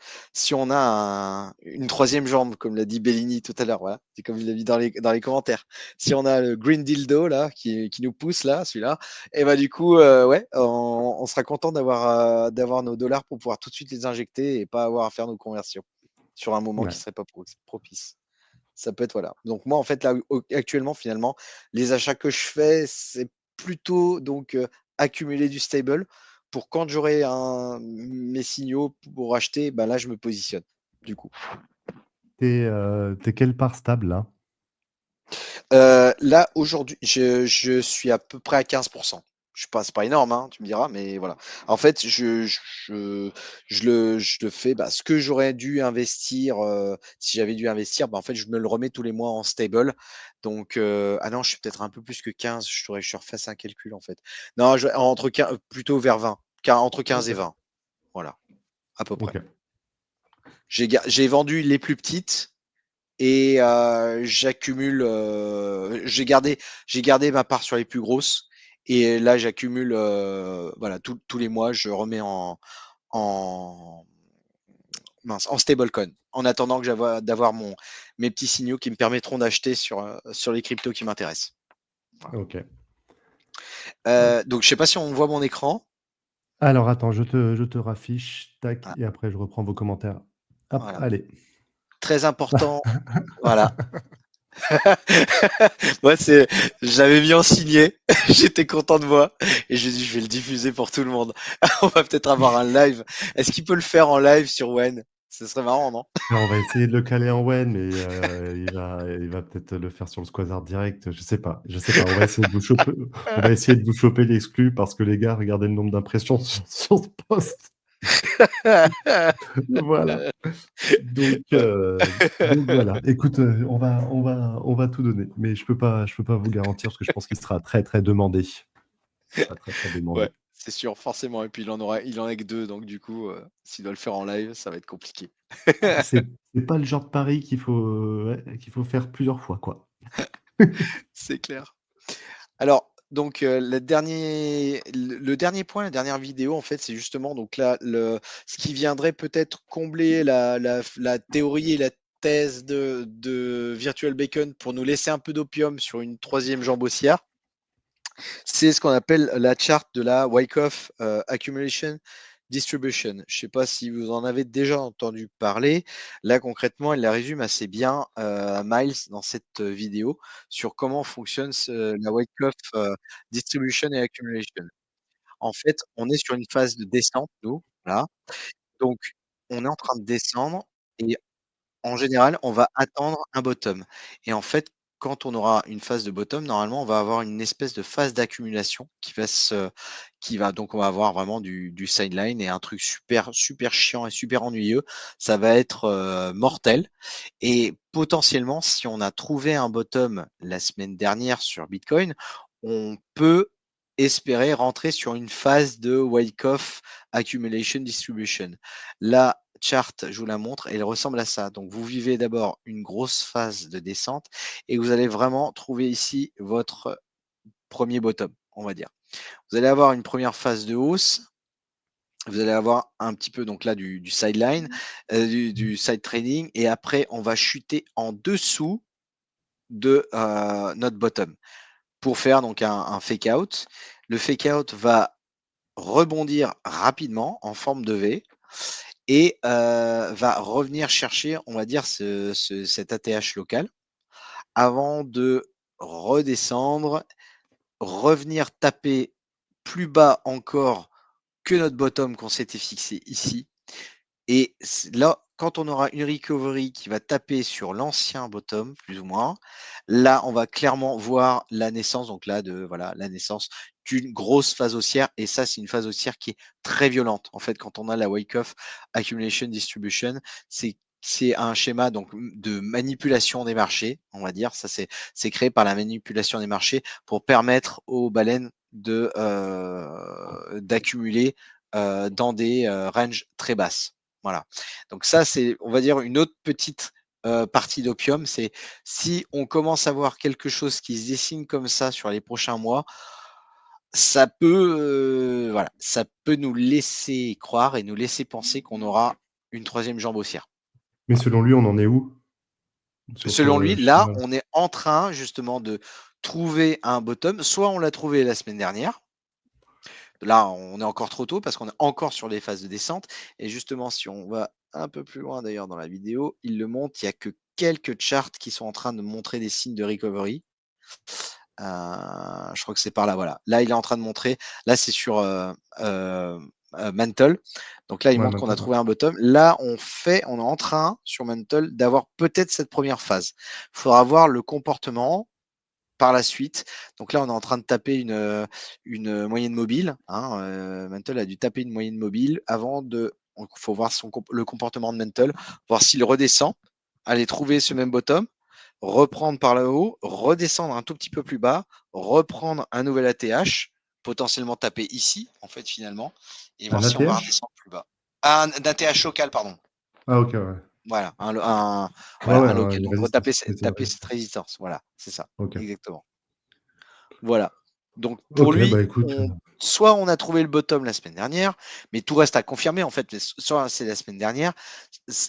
troisième jambe, comme l'a dit Bellini tout à l'heure. Voilà, c'est comme il l'a dit dans les commentaires. Si on a le green dildo là qui nous pousse là, celui-là, et bah du coup, ouais, on sera content d'avoir nos dollars pour pouvoir tout de suite les injecter et pas avoir à faire nos conversions sur un moment Ouais. qui serait pas propice. Ça peut être voilà. Donc moi, en fait, là, actuellement, finalement, les achats que je fais, c'est plutôt donc accumuler du stable pour quand j'aurai mes signaux pour acheter, bah là, je me positionne. Du coup, T'es quelle part stable là? là aujourd'hui, je suis à peu près à 15%. Je suis pas, c'est pas énorme, hein, tu me diras, mais voilà. En fait, je le fais. Bah, ce que j'aurais dû investir, si j'avais dû investir, bah, en fait, je me le remets tous les mois en stable. Donc, ah non, je suis peut-être un peu plus que 15. Je refasse un calcul en fait. Non, entre 15, plutôt vers 20, entre 15 et OK. 20. Voilà, à peu près. OK. J'ai vendu les plus petites et j'accumule. J'ai gardé ma part sur les plus grosses. Et là, j'accumule. Voilà, tous les mois, je remets en, en stablecoin. En attendant que d'avoir mes petits signaux qui me permettront d'acheter sur les cryptos qui m'intéressent. Voilà. OK. Hop. Donc, je sais pas si on voit mon écran. Alors attends, je te raffiche, tac, Ah, et après je reprends vos commentaires. Hop, voilà. allez. Très important. Voilà. Moi, j'avais mis en signé, j'étais content de moi, et j'ai dit, je vais le diffuser pour tout le monde. On va peut-être avoir un live. Est-ce qu'il peut le faire en live sur Wen? Ce serait marrant, non? Alors on va essayer de le caler en WEN, mais il va peut-être le faire sur le Squazzard direct, je sais pas, je sais pas. On va essayer de vous choper l'exclu parce que les gars, regardez le nombre d'impressions sur ce post. Voilà. Donc voilà. Écoute, on va tout donner, mais je peux pas vous garantir parce que je pense qu'il sera très, très demandé. Il sera très, très Ouais, demandé. c'est sûr, forcément. Et puis il en a que deux, donc du coup, s'il doit le faire en live, ça va être compliqué. Ah, c'est pas le genre de pari ouais, qu'il faut faire plusieurs fois, quoi. C'est clair. Alors, donc, le dernier point, la dernière vidéo, en fait, c'est justement donc là, ce qui viendrait peut-être combler la théorie et la thèse de Virtual Bacon pour nous laisser un peu d'opium sur une troisième jambe haussière. C'est ce qu'on appelle la charte de la Wyckoff Accumulation Distribution. Je ne sais pas si vous en avez déjà entendu parler. Là, concrètement, elle la résume assez bien, Miles, dans cette vidéo, sur comment fonctionne la Wyckoff Distribution et Accumulation. En fait, on est sur une phase de descente, nous, voilà. Donc, on est en train de descendre et en général, on va attendre un bottom et en fait, quand on aura une phase de bottom, normalement, on va avoir une espèce de phase d'accumulation qui va donc on va avoir vraiment du sideline et un truc super super chiant et super ennuyeux. Ça va être, mortel et potentiellement, si on a trouvé un bottom la semaine dernière sur Bitcoin, on peut espérer rentrer sur une phase de Wyckoff Accumulation Distribution. La chart, je vous la montre, elle ressemble à ça. Donc, vous vivez d'abord une grosse phase de descente et vous allez vraiment trouver ici votre premier bottom, on va dire. Vous allez avoir une première phase de hausse. Vous allez avoir un petit peu donc là du sideline, du side trading et après on va chuter en dessous de notre bottom pour faire donc un fake out. Le fake out va rebondir rapidement en forme de V et va revenir chercher, on va dire, cet ATH local avant de redescendre, revenir taper plus bas encore que notre bottom qu'on s'était fixé ici. Et là, quand on aura une recovery qui va taper sur l'ancien bottom, plus ou moins, là, on va clairement voir la naissance, donc là, voilà, la naissance d'une grosse phase haussière. Et ça, c'est une phase haussière qui est très violente. En fait, quand on a la Wyckoff Accumulation Distribution, c'est un schéma donc de manipulation des marchés, on va dire. Ça, c'est créé par la manipulation des marchés pour permettre aux baleines d'accumuler dans des ranges très basses. Voilà. Donc ça, c'est, on va dire, une autre petite partie d'opium. C'est si on commence à voir quelque chose qui se dessine comme ça sur les prochains mois, ça peut, voilà, ça peut nous laisser croire et nous laisser penser qu'on aura une troisième jambe haussière. Mais Voilà. selon lui, on en est où sur Selon ce lui, là, schéma? on est en train justement de trouver un bottom. Soit on l'a trouvé la semaine dernière. Là, on est encore trop tôt parce qu'on est encore sur les phases de descente. Et justement, si on va un peu plus loin d'ailleurs dans la vidéo, il le montre, il y a que quelques charts qui sont en train de montrer des signes de recovery. Je crois que c'est par là, voilà. Là, il est en train de montrer, là, c'est sur Mantle. Donc là, il Ouais, montre qu'on a maintenant, ouais. trouvé un bottom. Là, on est en train sur Mantle d'avoir peut-être cette première phase. Il faudra voir le comportement par la suite. Donc là, on est en train de taper une moyenne mobile. Hein, Mantle a dû taper une moyenne mobile avant de. Il faut voir le comportement de Mantle, voir s'il redescend, aller trouver ce même bottom, reprendre par le haut, redescendre un tout petit peu plus bas, reprendre un nouvel ATH, potentiellement taper ici, en fait, finalement, et Un voir si on va ATH? redescendre plus bas. Un ATH local, pardon. Ah OK, ouais. Voilà, Ouais, voilà, ouais, un local. une Donc, résistance. Oui, c'est une taper cette résistance. résistance. Voilà, c'est ça, OK. exactement. Voilà. Donc pour OK, lui, bah, écoute, soit on a trouvé le bottom la semaine dernière, mais tout reste à confirmer en fait. Soit c'est la semaine dernière,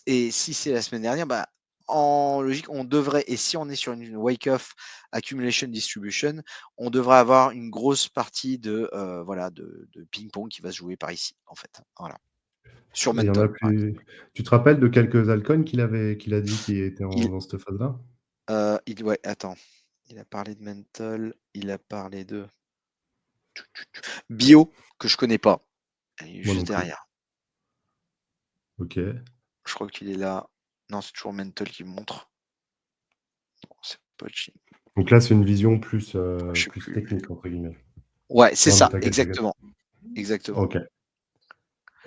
et si c'est la semaine dernière, bah, en logique, on devrait, et si on est sur une wake-off accumulation distribution, on devrait avoir une grosse partie de, voilà, de ping-pong qui va se jouer par ici, en fait. Voilà. Sur il y en a Mental, par exemple. plus tu te rappelles de quelques altcoins qu'il a dit qui étaient Il, dans cette phase-là? ouais, attends. Il a parlé de Mental, il a parlé de Bio, que je connais pas. Il est Moi non juste plus. derrière. OK. Je crois qu'il est là. Non, c'est toujours Mental qui montre. Non, c'est pas Jim. Donc là, c'est une vision plus, Je sais plus plus. «technique» entre guillemets. Ouais, c'est Non, mais ça, t'inquiète, t'inquiète. exactement. Exactement. OK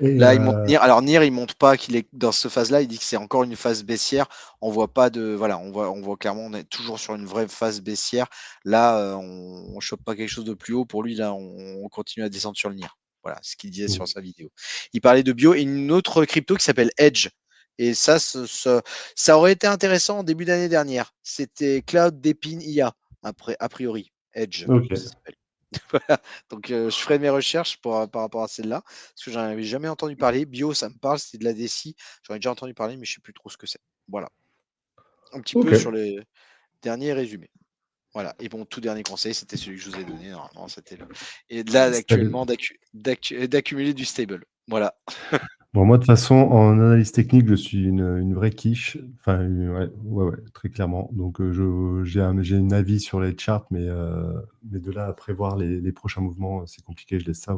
et Là, il montre Nier. Alors Nier, il montre pas qu'il est dans cette phase-là. Il dit que c'est encore une phase baissière. On voit pas de, voilà, on voit clairement, on est toujours sur une vraie phase baissière. Là, on chope pas quelque chose de plus haut. Pour lui, là, on continue à descendre sur le Nier. Voilà, ce qu'il disait mmh, sur sa vidéo. Il parlait de bio et une autre crypto qui s'appelle Edge. Et ça, ça aurait été intéressant en début d'année dernière. C'était Cloud Depin IA, après, a priori. Edge, ça OK. s'appelle. Voilà. Donc, je ferai mes recherches par rapport à celle-là, parce que j'en avais jamais entendu parler. Bio, ça me parle, c'est de la DSI. J'en ai déjà entendu parler, mais je sais plus trop ce que c'est. Voilà. Un petit peu sur OK. les derniers résumés. Voilà. Et bon, tout dernier conseil, c'était celui que je vous ai donné. Normalement, c'était le. Et là, Stable. actuellement, d'accumuler du stable. Voilà. Bon, moi, de toute façon, en analyse technique, je suis une vraie quiche. Enfin, ouais, ouais, ouais, très clairement. Donc, j'ai un avis sur les charts, mais de là à prévoir les prochains mouvements, c'est compliqué. Je laisse ça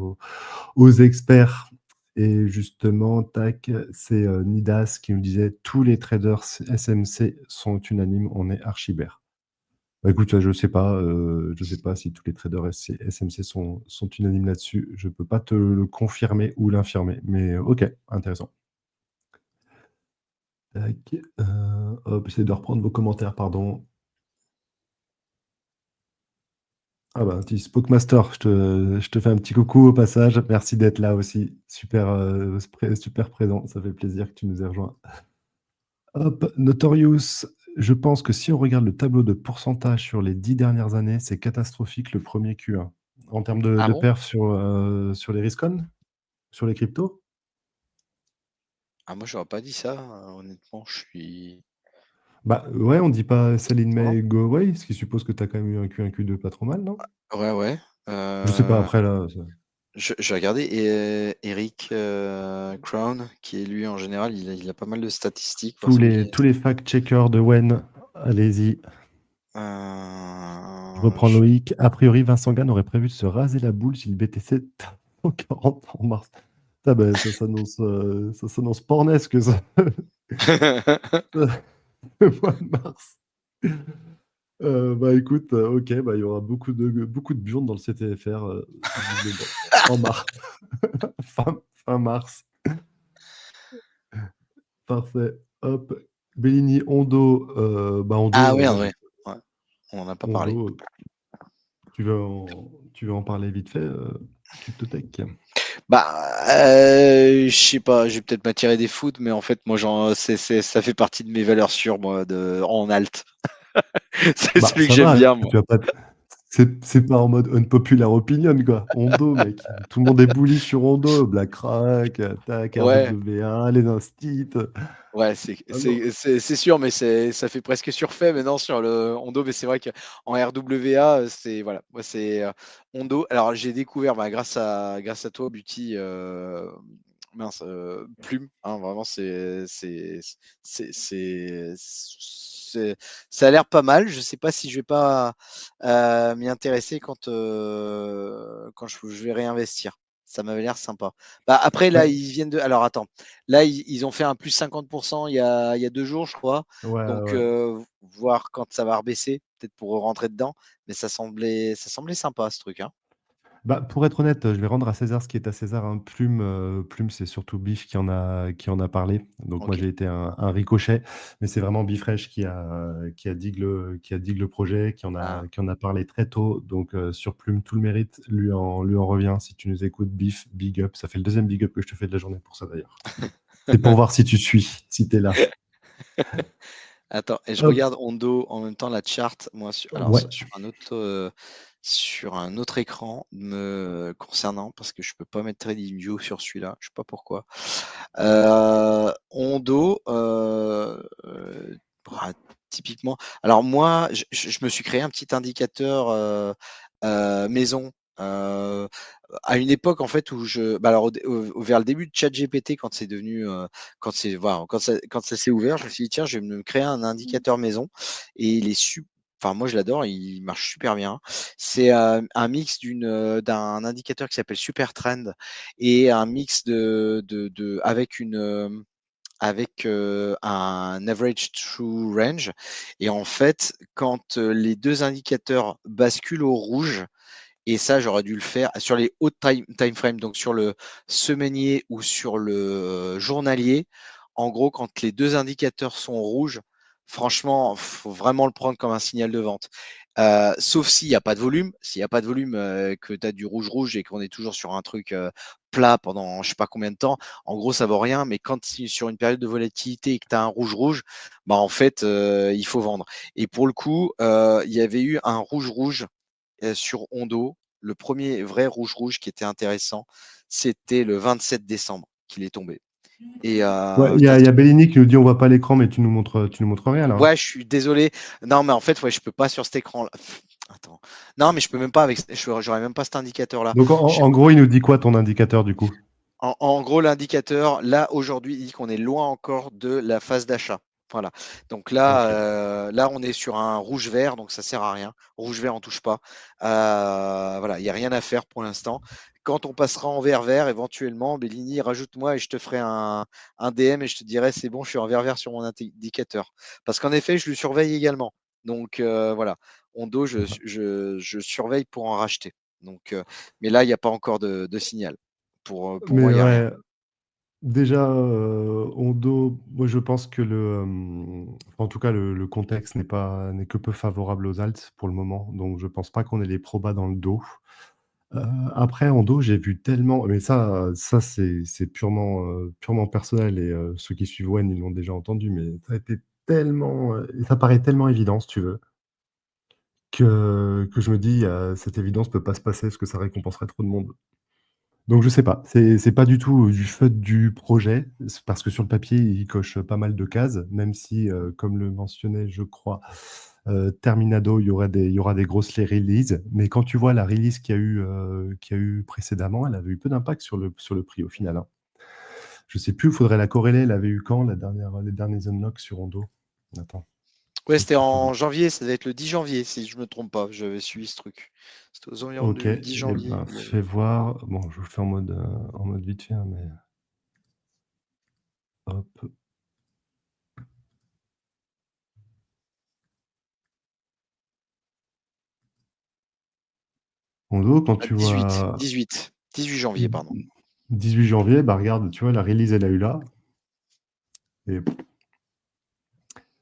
aux experts. Et justement, tac, c'est Nidas qui nous disait tous les traders SMC sont unanimes, on est archibert. Bah, écoute, je sais pas si tous les traders SMC sont unanimes là-dessus. Je peux pas te le confirmer ou l'infirmer, mais OK, intéressant. Tac, hop, j'essaie de reprendre vos commentaires, pardon. Ah bah, petit Spokemaster, je te fais un petit coucou au passage. Merci d'être là aussi. Super, super présent, ça fait plaisir que tu nous aies rejoints. Hop, Notorious, je pense que si on regarde le tableau de pourcentage sur les 10 dernières années, c'est catastrophique le premier Q1. En termes Ah de bon? perf sur les Riscon? Sur les cryptos? Ah, moi, j'aurais pas dit ça, honnêtement. Je suis Bah, ouais, on dit pas «Sell in étonnant. May, go away», ce qui suppose que tu as quand même eu un Q1, Q2 pas trop mal, non? Ouais, ouais. Je sais pas, après là, ça Je vais regarder et Eric Crown, qui est lui en général, il a pas mal de statistiques, voir son tous les fact-checkers de Wen, allez-y. Je reprends je Loïc. A priori, Vincent Gann aurait prévu de se raser la boule si le BTC au 40 en mars. Ah bah, ça s'annonce pornesque ça, le mois de mars. Bah, écoute, OK, bah, il y aura beaucoup de burnes dans le CTFR, visiblement en mars, fin mars. Parfait. Hop, Bellini, Hondo, bah, Ah Hondo, ouais, moi en j'ai vrai, ouais, on en a pas parlé. Hondo, tu veux en parler vite fait, Cryptotech? Bah, je sais pas, je vais peut-être m'attirer des foot, mais en fait, moi, ça fait partie de mes valeurs sûres, moi, en alt. C'est Bah, celui que ça j'aime va, bien, moi. tu vas pas C'est pas en mode unpopular opinion, quoi. Hondo, mec. Tout le monde est bullish sur Hondo. BlackRock, tac, Ouais. RWA, les instits. Ouais, c'est Ah non. c'est c'est c'est sûr, mais ça fait presque surfait maintenant sur le Hondo, mais c'est vrai qu'en RWA, c'est voilà, moi c'est, Hondo. Alors j'ai découvert, bah, grâce à toi Buty, mince, Plume, hein, vraiment c'est ça a l'air pas mal. Je sais pas si je vais pas, m'y intéresser quand je vais réinvestir. Ça m'avait l'air sympa. Bah, après là, Ouais, ils viennent de alors attends. Là, ils ont fait un plus 50 il y a 2 jours, je crois. ouais, Donc, ouais. voir quand ça va rebaisser, peut-être pour rentrer dedans. Mais ça semblait sympa ce truc, hein. Bah, pour être honnête, je vais rendre à César ce qui est à César, hein. Plume, c'est surtout Biff qui en a parlé. Donc moi, OK. j'ai été un ricochet, mais c'est vraiment Bifresh qui a digue le projet, Ah. qui en a parlé très tôt. Donc sur Plume, tout le mérite lui en revient. Si tu nous écoutes, Biff, big up. Ça fait le deuxième big up que je te fais de la journée pour ça, d'ailleurs. C'est pour voir si tu suis, si tu es là. Attends, et je Hop, regarde Hondo en même temps la chart, moi alors ouais. sur un autre écran me concernant, parce que je peux pas mettre TradingView sur celui-là, je sais pas pourquoi. Hondo, bah, typiquement alors moi, je me suis créé un petit indicateur, maison, heu, à une époque en fait où bah, alors vers le début de ChatGPT quand c'est devenu, voilà, quand ça s'est ouvert, je me suis dit: «Tiens, je vais me créer un indicateur maison» et il est enfin moi je l'adore, il marche super bien. C'est, un mix d'un indicateur qui s'appelle Supertrend et un mix avec un average true range et en fait, quand, les 2 indicateurs basculent au rouge et ça, j'aurais dû le faire sur les hauts time frame, donc sur le semainier ou sur le, journalier. En gros, quand les 2 indicateurs sont rouges, franchement, faut vraiment le prendre comme un signal de vente. Sauf s'il y a pas de volume. S'il y a pas de volume, que tu as du rouge rouge et qu'on est toujours sur un truc, plat pendant je sais pas combien de temps, en gros, ça vaut rien. Mais quand c'est sur une période de volatilité et que tu as un rouge rouge, bah, en fait, il faut vendre et pour le coup, il y avait eu un rouge rouge sur Hondo, le premier vrai rouge-rouge qui était intéressant, c'était le 27 décembre qu'il est tombé. Et Ouais, il y a Bellini qui nous dit on voit pas l'écran, mais tu nous montres rien là, hein. ouais, je suis désolé. Non, mais en fait, ouais, je peux pas sur cet écran-là. Attends. Non, mais je peux même pas avec. J'aurais même pas cet indicateur-là. Donc en gros, il nous dit quoi ton indicateur du coup? En gros, l'indicateur, là, aujourd'hui, il dit qu'on est loin encore de la phase d'achat. Voilà. Donc Ok. là, on est sur un rouge-vert, donc ça sert à rien. Rouge-vert, on touche pas. Voilà, il n'y a rien à faire pour l'instant. Quand on passera en vert-vert, éventuellement, Bellini, rajoute-moi et je te ferai un DM et je te dirai c'est bon, je suis en vert-vert sur mon indicateur. Parce qu'en effet, je le surveille également. Donc voilà, Hondo, je surveille pour en racheter. Donc, mais là, il n'y a pas encore de signal. Pour moi, Mais il y a rien. ouais, déjà, Hondo, moi je pense que en tout cas, le contexte n'est que peu favorable aux alts pour le moment. Donc je pense pas qu'on ait les probas dans le dos. Heu, Après Hondo, j'ai vu tellement, mais ça c'est purement personnel et ceux qui suivent Wen, ils l'ont déjà entendu, mais ça a été tellement, ça paraît tellement évident si tu veux, que je me dis: «Cette évidence peut pas se passer parce que ça récompenserait trop de monde». Donc je sais pas, c'est pas du tout du fait du projet, c'est parce que sur le papier, il coche pas mal de cases, même si, comme le mentionnait, je crois, Terminado, il y aura des grosses releases. Mais quand tu vois la release qu'il y a eu précédemment, elle avait eu peu d'impact sur le prix au final, hein. Je sais plus, il faudrait la corréler, elle avait eu quand les derniers unlocks sur Hondo? Attends, Ouais, c'est c'était plutôt en janvier, ça devait être le 10 janvier, si je me trompe pas. J'avais suivi ce truc. C'était aux environs OK, du 10 et janvier. ben, fais voir. Bon, je vous le fais en mode vite fait, hein, mais hop. Hondo, quand Ah, tu 18, vois 18, 18 janvier, pardon. 18 janvier, bah, regarde, tu vois, la release, elle a eu là. Et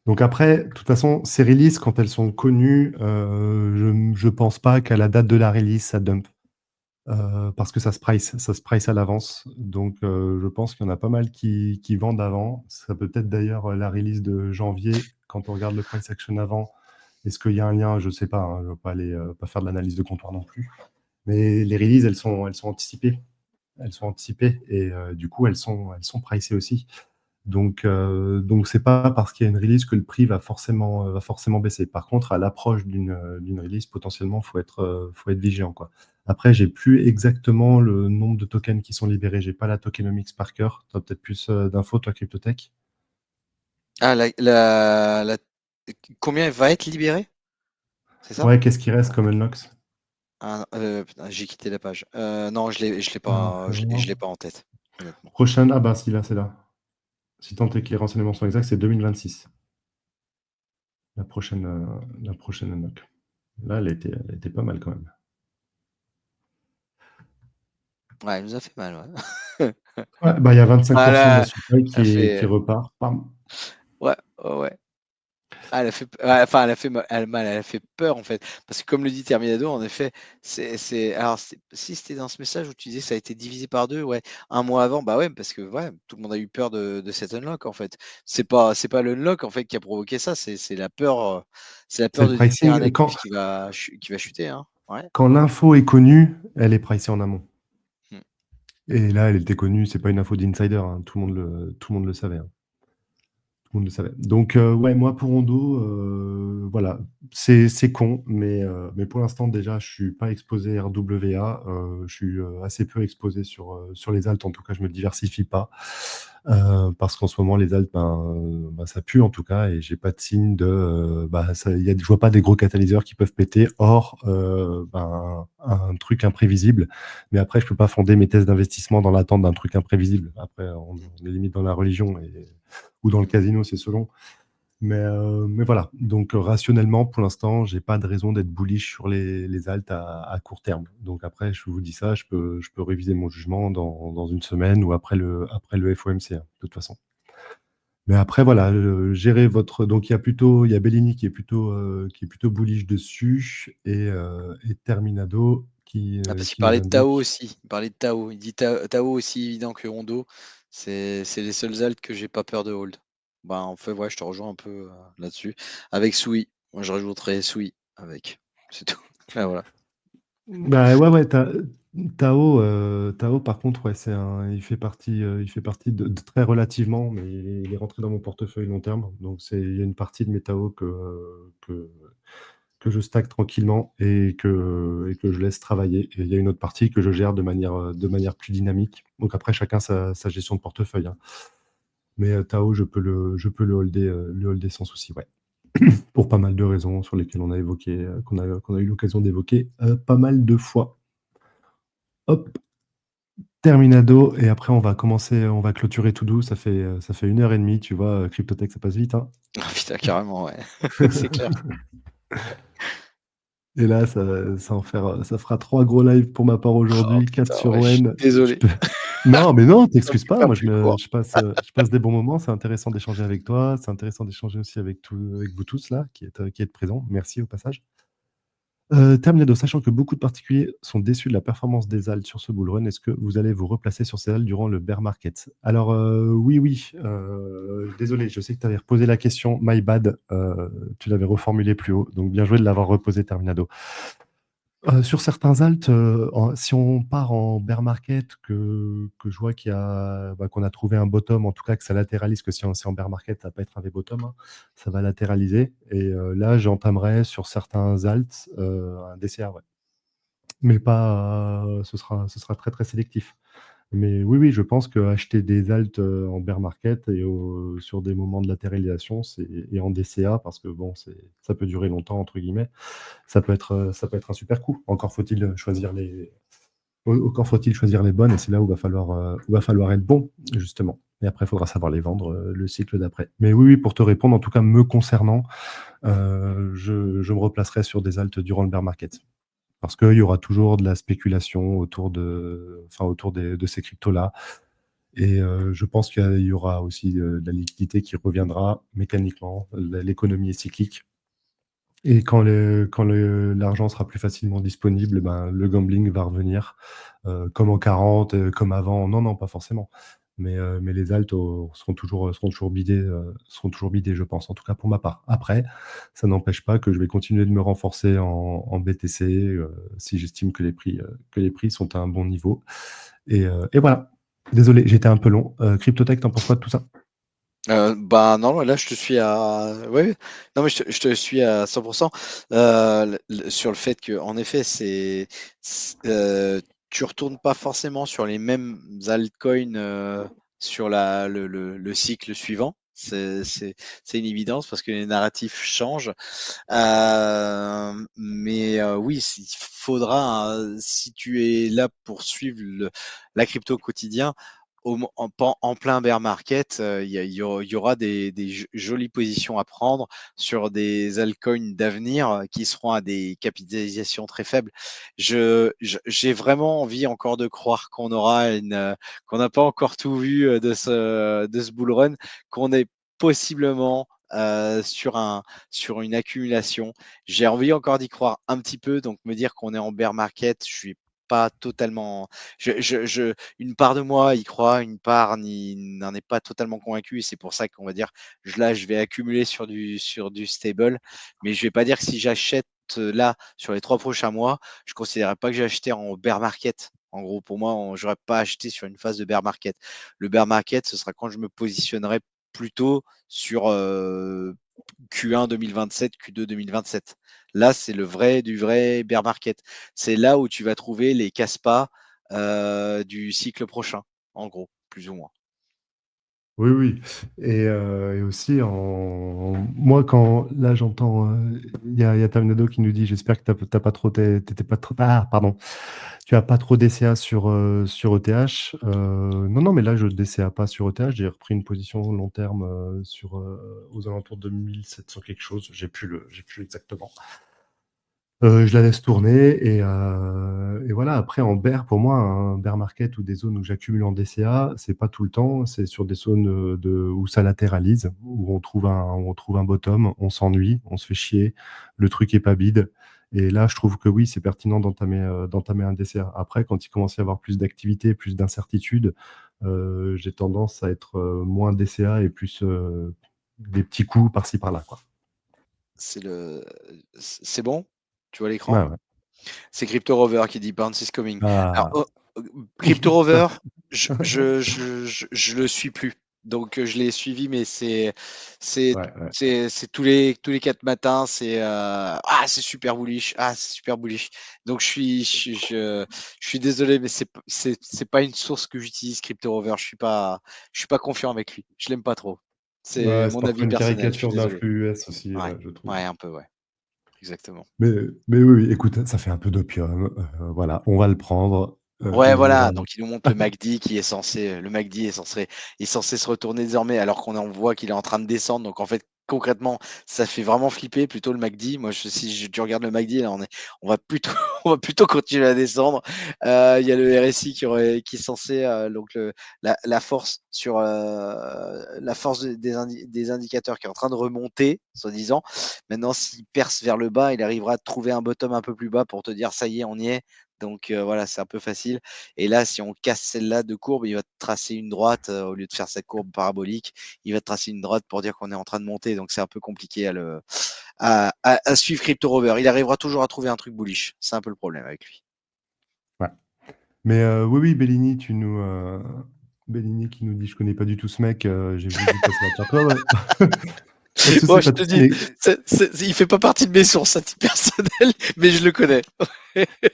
donc après, de toute façon, ces releases, quand elles sont connues, je pense pas qu'à la date de la release, ça dump. Parce que ça se price à l'avance. Donc, je pense qu'il y en a pas mal qui vendent avant. Ça peut être d'ailleurs, la release de janvier, quand on regarde le price action avant, Est-ce qu'il y a un lien? Je ne sais pas, hein, je ne veux pas aller pas faire de l'analyse de comptoir non plus. Mais les releases, elles sont anticipées. Elles sont anticipées et du coup, elles sont pricées aussi. Donc c'est pas parce qu'il y a une release que le prix va forcément baisser. Par contre, à l'approche d'une release, potentiellement, faut être vigilant, quoi. Après, j'ai plus exactement le nombre de tokens qui sont libérés. J'ai pas la tokenomics par cœur. Tu as peut-être plus d'infos, toi, Cryptotech? Ah, combien va être libéré? C'est ça? Ouais, qu'est-ce qui reste comme unlocks? Ah, putain, j'ai quitté la page. Non, Ah, je l'ai frérot. pas en tête, honnêtement. Prochaine, ah bah si, là, c'est là. Si tant est que les renseignements sont exacts, c'est 2026. La prochaine unlock. Là, elle était pas mal quand même. Ouais, elle nous a fait mal, ouais. Ouais, bah, il y a Ah 25% de la là, supply qui, elle qui fait repart. Bam. ouais, ouais, ouais. Ah, ouais, enfin, elle a fait mal, elle a fait peur, en fait. Parce que comme le dit Terminado, en effet, alors si c'était dans ce message où tu disais que ça a été divisé par 2, ouais, un mois avant, bah ouais, parce que ouais, tout le monde a eu peur de cet unlock, en fait. C'est pas l'unlock, en fait, qui a provoqué ça, c'est la C'est peur le de détenir un pricing. actif Quand, qui va chuter, hein. Ouais. quand l'info est connue, elle est pricée en amont. Mmh. Et là, elle était connue, c'est pas une info d'insider, hein, tout le monde le savait, hein. Tout le monde le savait. Donc, ouais, moi, pour Rondo, voilà, c'est con, mais pour l'instant, déjà, je suis pas exposé RWA. Je suis assez peu exposé sur les alts. En tout cas, je me diversifie pas. Parce qu'en ce moment, les alts, ben, ça pue en tout cas, et j'ai pas de signe bah, je vois pas des gros catalyseurs qui peuvent péter, hors ben, un truc imprévisible. Mais après, je peux pas fonder mes thèses d'investissement dans l'attente d'un truc imprévisible. Après, on est limite dans la religion ou dans le Mmh. casino, c'est selon. Mais voilà. Donc, rationnellement, pour l'instant, j'ai pas de raison d'être bullish sur les alts à court terme. Donc après, je vous dis ça, je peux réviser mon jugement dans une semaine ou après le FOMC, hein, de toute façon. Mais après, voilà, gérer votre. Donc, il y a Bellini qui est plutôt bullish dessus et Terminado qui, Ah, euh, parce qu'il qui nous parlait de Tao indique. aussi. Il parlait de Tao. Il dit Tao aussi évident que Hondo. C'est les seuls alts que j'ai pas peur de hold. Bah, en fait, ouais, je te rejoins un peu là-dessus. Avec Sui. Moi, je rajouterais Sui avec. C'est tout. Ah, voilà. Bah ouais, ouais, Tao, par contre, ouais, il fait partie de très relativement, mais il est rentré dans mon portefeuille long terme. Donc, il y a une partie de mes Tao que je stack tranquillement et que je laisse travailler. Et il y a une autre partie que je gère de manière plus dynamique. Donc, après, chacun sa gestion de portefeuille, hein. Mais Tao, je peux le holder sans souci, ouais. Pour pas mal de raisons sur lesquelles qu'on a eu l'occasion d'évoquer pas mal de fois. Hop, Terminado, et après on va clôturer tout doux. Ça fait 1 heure et demie, tu vois, Cryptotech, ça passe vite, hein. Ah, putain, carrément, ouais. C'est clair. Et là, ça fera 3 gros lives pour ma part Oh aujourd'hui, 4 putain, sur ouais, je suis Wen. Je désolé. peux... Non, mais non, Ça t'excuses peut pas. faire Moi, plus court. je passe des bons moments. C'est intéressant d'échanger avec toi. C'est intéressant d'échanger aussi avec vous tous là, qui êtes présents. Merci au passage. Terminado, sachant que beaucoup de particuliers sont déçus de la performance des alts sur ce bull run, est-ce que vous allez vous replacer sur ces alts durant le bear market? Alors, oui, oui. Désolé, je sais que tu avais reposé la question. My bad. Tu l'avais reformulée plus haut. Donc, bien joué de l'avoir reposé, Terminado. Sur certains alts, si on part en bear market, que je vois qu'on a trouvé un bottom, en tout cas que ça latéralise, que si c'est en bear market, ça va pas être un V-bottom, hein, ça va latéraliser. Et là, j'entamerai sur certains alts un DCA, ouais. Mais pas, ce sera très très sélectif. Mais oui, oui, je pense qu'acheter des alts en bear market et sur des moments de latéralisation et en DCA, parce que bon, ça peut durer longtemps, entre guillemets, ça peut être un super coup. Encore faut-il choisir les bonnes, et c'est là où va falloir être bon, justement. Et après, il faudra savoir les vendre le cycle d'après. Mais oui, oui, pour te répondre, en tout cas, me concernant, je me replacerai sur des alts durant le bear market. Parce qu'il y aura toujours de la spéculation autour de ces cryptos-là. Et je pense qu'il y aura aussi de la liquidité qui reviendra mécaniquement. L'économie est cyclique. Et quand l'argent sera plus facilement disponible, ben, le gambling va revenir comme en 40, comme avant. Non, non, pas forcément. Mais les alts seront toujours bidés, je pense, en tout cas pour ma part. Après, ça n'empêche pas que je vais continuer de me renforcer en BTC, si j'estime que les prix sont à un bon niveau. Et voilà. Désolé, j'étais un peu long. Cryptotech, t'en penses quoi de tout ça? Bah, non, là, je te suis à ouais, non, mais je te suis à 100. Le sur le fait que en effet, tu retournes pas forcément sur les mêmes altcoins, sur le cycle suivant. C'est une évidence parce que les narratifs changent. Mais oui, il faudra, si tu es là pour suivre la crypto au quotidien, en plein bear market, il y aura des jolies positions à prendre sur des altcoins d'avenir qui seront à des capitalisations très faibles. J'ai vraiment envie encore de croire qu'on n'a pas encore tout vu de ce bull run, qu'on est possiblement sur une accumulation. J'ai envie encore d'y croire un petit peu, donc me dire qu'on est en bear market, je suis pas totalement. Une part de moi y croit, une part n'en est pas totalement convaincue, et c'est pour ça qu'on va dire, là, je vais accumuler sur du stable, mais je vais pas dire que si j'achète là sur les 3 prochains mois, je ne considérerais pas que j'ai acheté en bear market. En gros, pour moi, j'aurais pas acheté sur une phase de bear market. Le bear market, ce sera quand je me positionnerai plutôt sur Q1 2027, Q2 2027. Là, c'est le vrai du vrai bear market. C'est là où tu vas trouver les casse-pas du cycle prochain, en gros, plus ou moins. Oui, oui. Et aussi, moi, quand là, j'entends, il y a Tamnado qui nous dit, j'espère que t'as pas trop, t'étais pas trop, ah, pardon, tu as pas trop DCA sur ETH. Non, non, mais là, je DCA pas sur ETH. J'ai repris une position long terme aux alentours de 1700 quelque chose. J'ai plus exactement. Je la laisse tourner et voilà. Après, en bear, pour moi, un bear market ou des zones où j'accumule en DCA, c'est pas tout le temps. C'est sur des zones où ça latéralise, où on trouve un bottom, on s'ennuie, on se fait chier, le truc est pas bide. Et là, je trouve que oui, c'est pertinent d'entamer un DCA. Après, quand il commence à y avoir plus d'activité, plus d'incertitude, j'ai tendance à être moins DCA et plus des petits coups par-ci par-là, quoi. C'est bon? Tu vois Ouais, l'écran? ouais. C'est Crypto Rover qui dit Bounce is coming. Alors, Ah. Crypto Rover, je le suis plus. Donc, je l'ai suivi, mais c'est, Ouais, ouais. c'est tous les 4 matins, ah, c'est super bullish, ah, c'est super bullish. Donc, je suis désolé, mais c'est pas une source que j'utilise, Crypto Rover. Je suis pas confiant avec lui. Je l'aime pas trop. C'est Ouais, c'est mon parfois avis une personnel. Je suis caricature d'un désolé. flux US aussi, Ouais, je trouve. ouais, un peu, ouais. Exactement. Mais, mais oui, oui, écoute, ça fait un peu d'opium. Voilà, on va le prendre. Ouais, Il ira. voilà, donc il nous montre le MACD qui est censé, le MACD est censé se retourner désormais alors qu'on voit qu'il est en train de descendre. Donc en fait, concrètement, ça fait vraiment flipper plutôt le MACD. Moi, si tu regardes le MACD, là, on va plutôt, on va plutôt continuer à descendre. Il y a le RSI qui est censé, donc la force la force des indicateurs qui est en train de remonter, soi-disant. Maintenant, s'il perce vers le bas, il arrivera à trouver un bottom un peu plus bas pour te dire ça y est, on y est. Donc voilà, c'est un peu facile. Et là, si on casse celle-là de courbe, il va te tracer une droite au lieu de faire cette courbe parabolique. Il va te tracer une droite pour dire qu'on est en train de monter. Donc c'est un peu compliqué à suivre Crypto Rover. Il arrivera toujours à trouver un truc bullish. C'est un peu le problème avec lui. Ouais. Mais oui, oui, Bellini qui nous dit, je connais pas du tout ce mec, j'ai juste vu passer la carte. Ouais, ouais. Pas de souci, Moi, je pas de te souci. dis, il fait pas partie de mes sources à titre personnel, mais je le connais.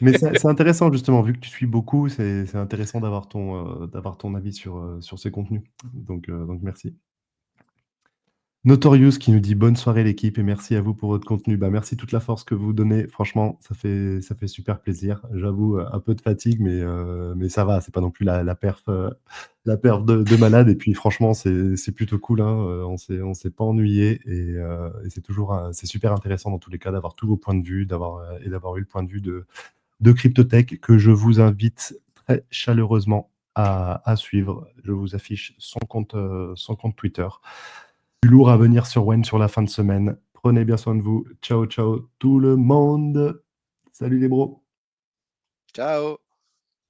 Mais c'est intéressant justement, vu que tu suis beaucoup, c'est intéressant d'avoir ton avis sur ces contenus. Donc merci. Notorious qui nous dit bonne soirée l'équipe et merci à vous pour votre contenu. Bah, merci toute la force que vous donnez. Franchement, ça fait super plaisir. J'avoue, un peu de fatigue, mais ça va. C'est pas non plus la perf de malade. Et puis, franchement, c'est plutôt cool, hein. On s'est pas ennuyé et c'est toujours, c'est super intéressant dans tous les cas d'avoir tous vos points de vue, d'avoir eu le point de vue de Cryptotech que je vous invite très chaleureusement à suivre. Je vous affiche son compte Twitter. Du lourd à venir sur Wen sur la fin de semaine. Prenez bien soin de vous. Ciao, ciao tout le monde. Salut les bros. Ciao.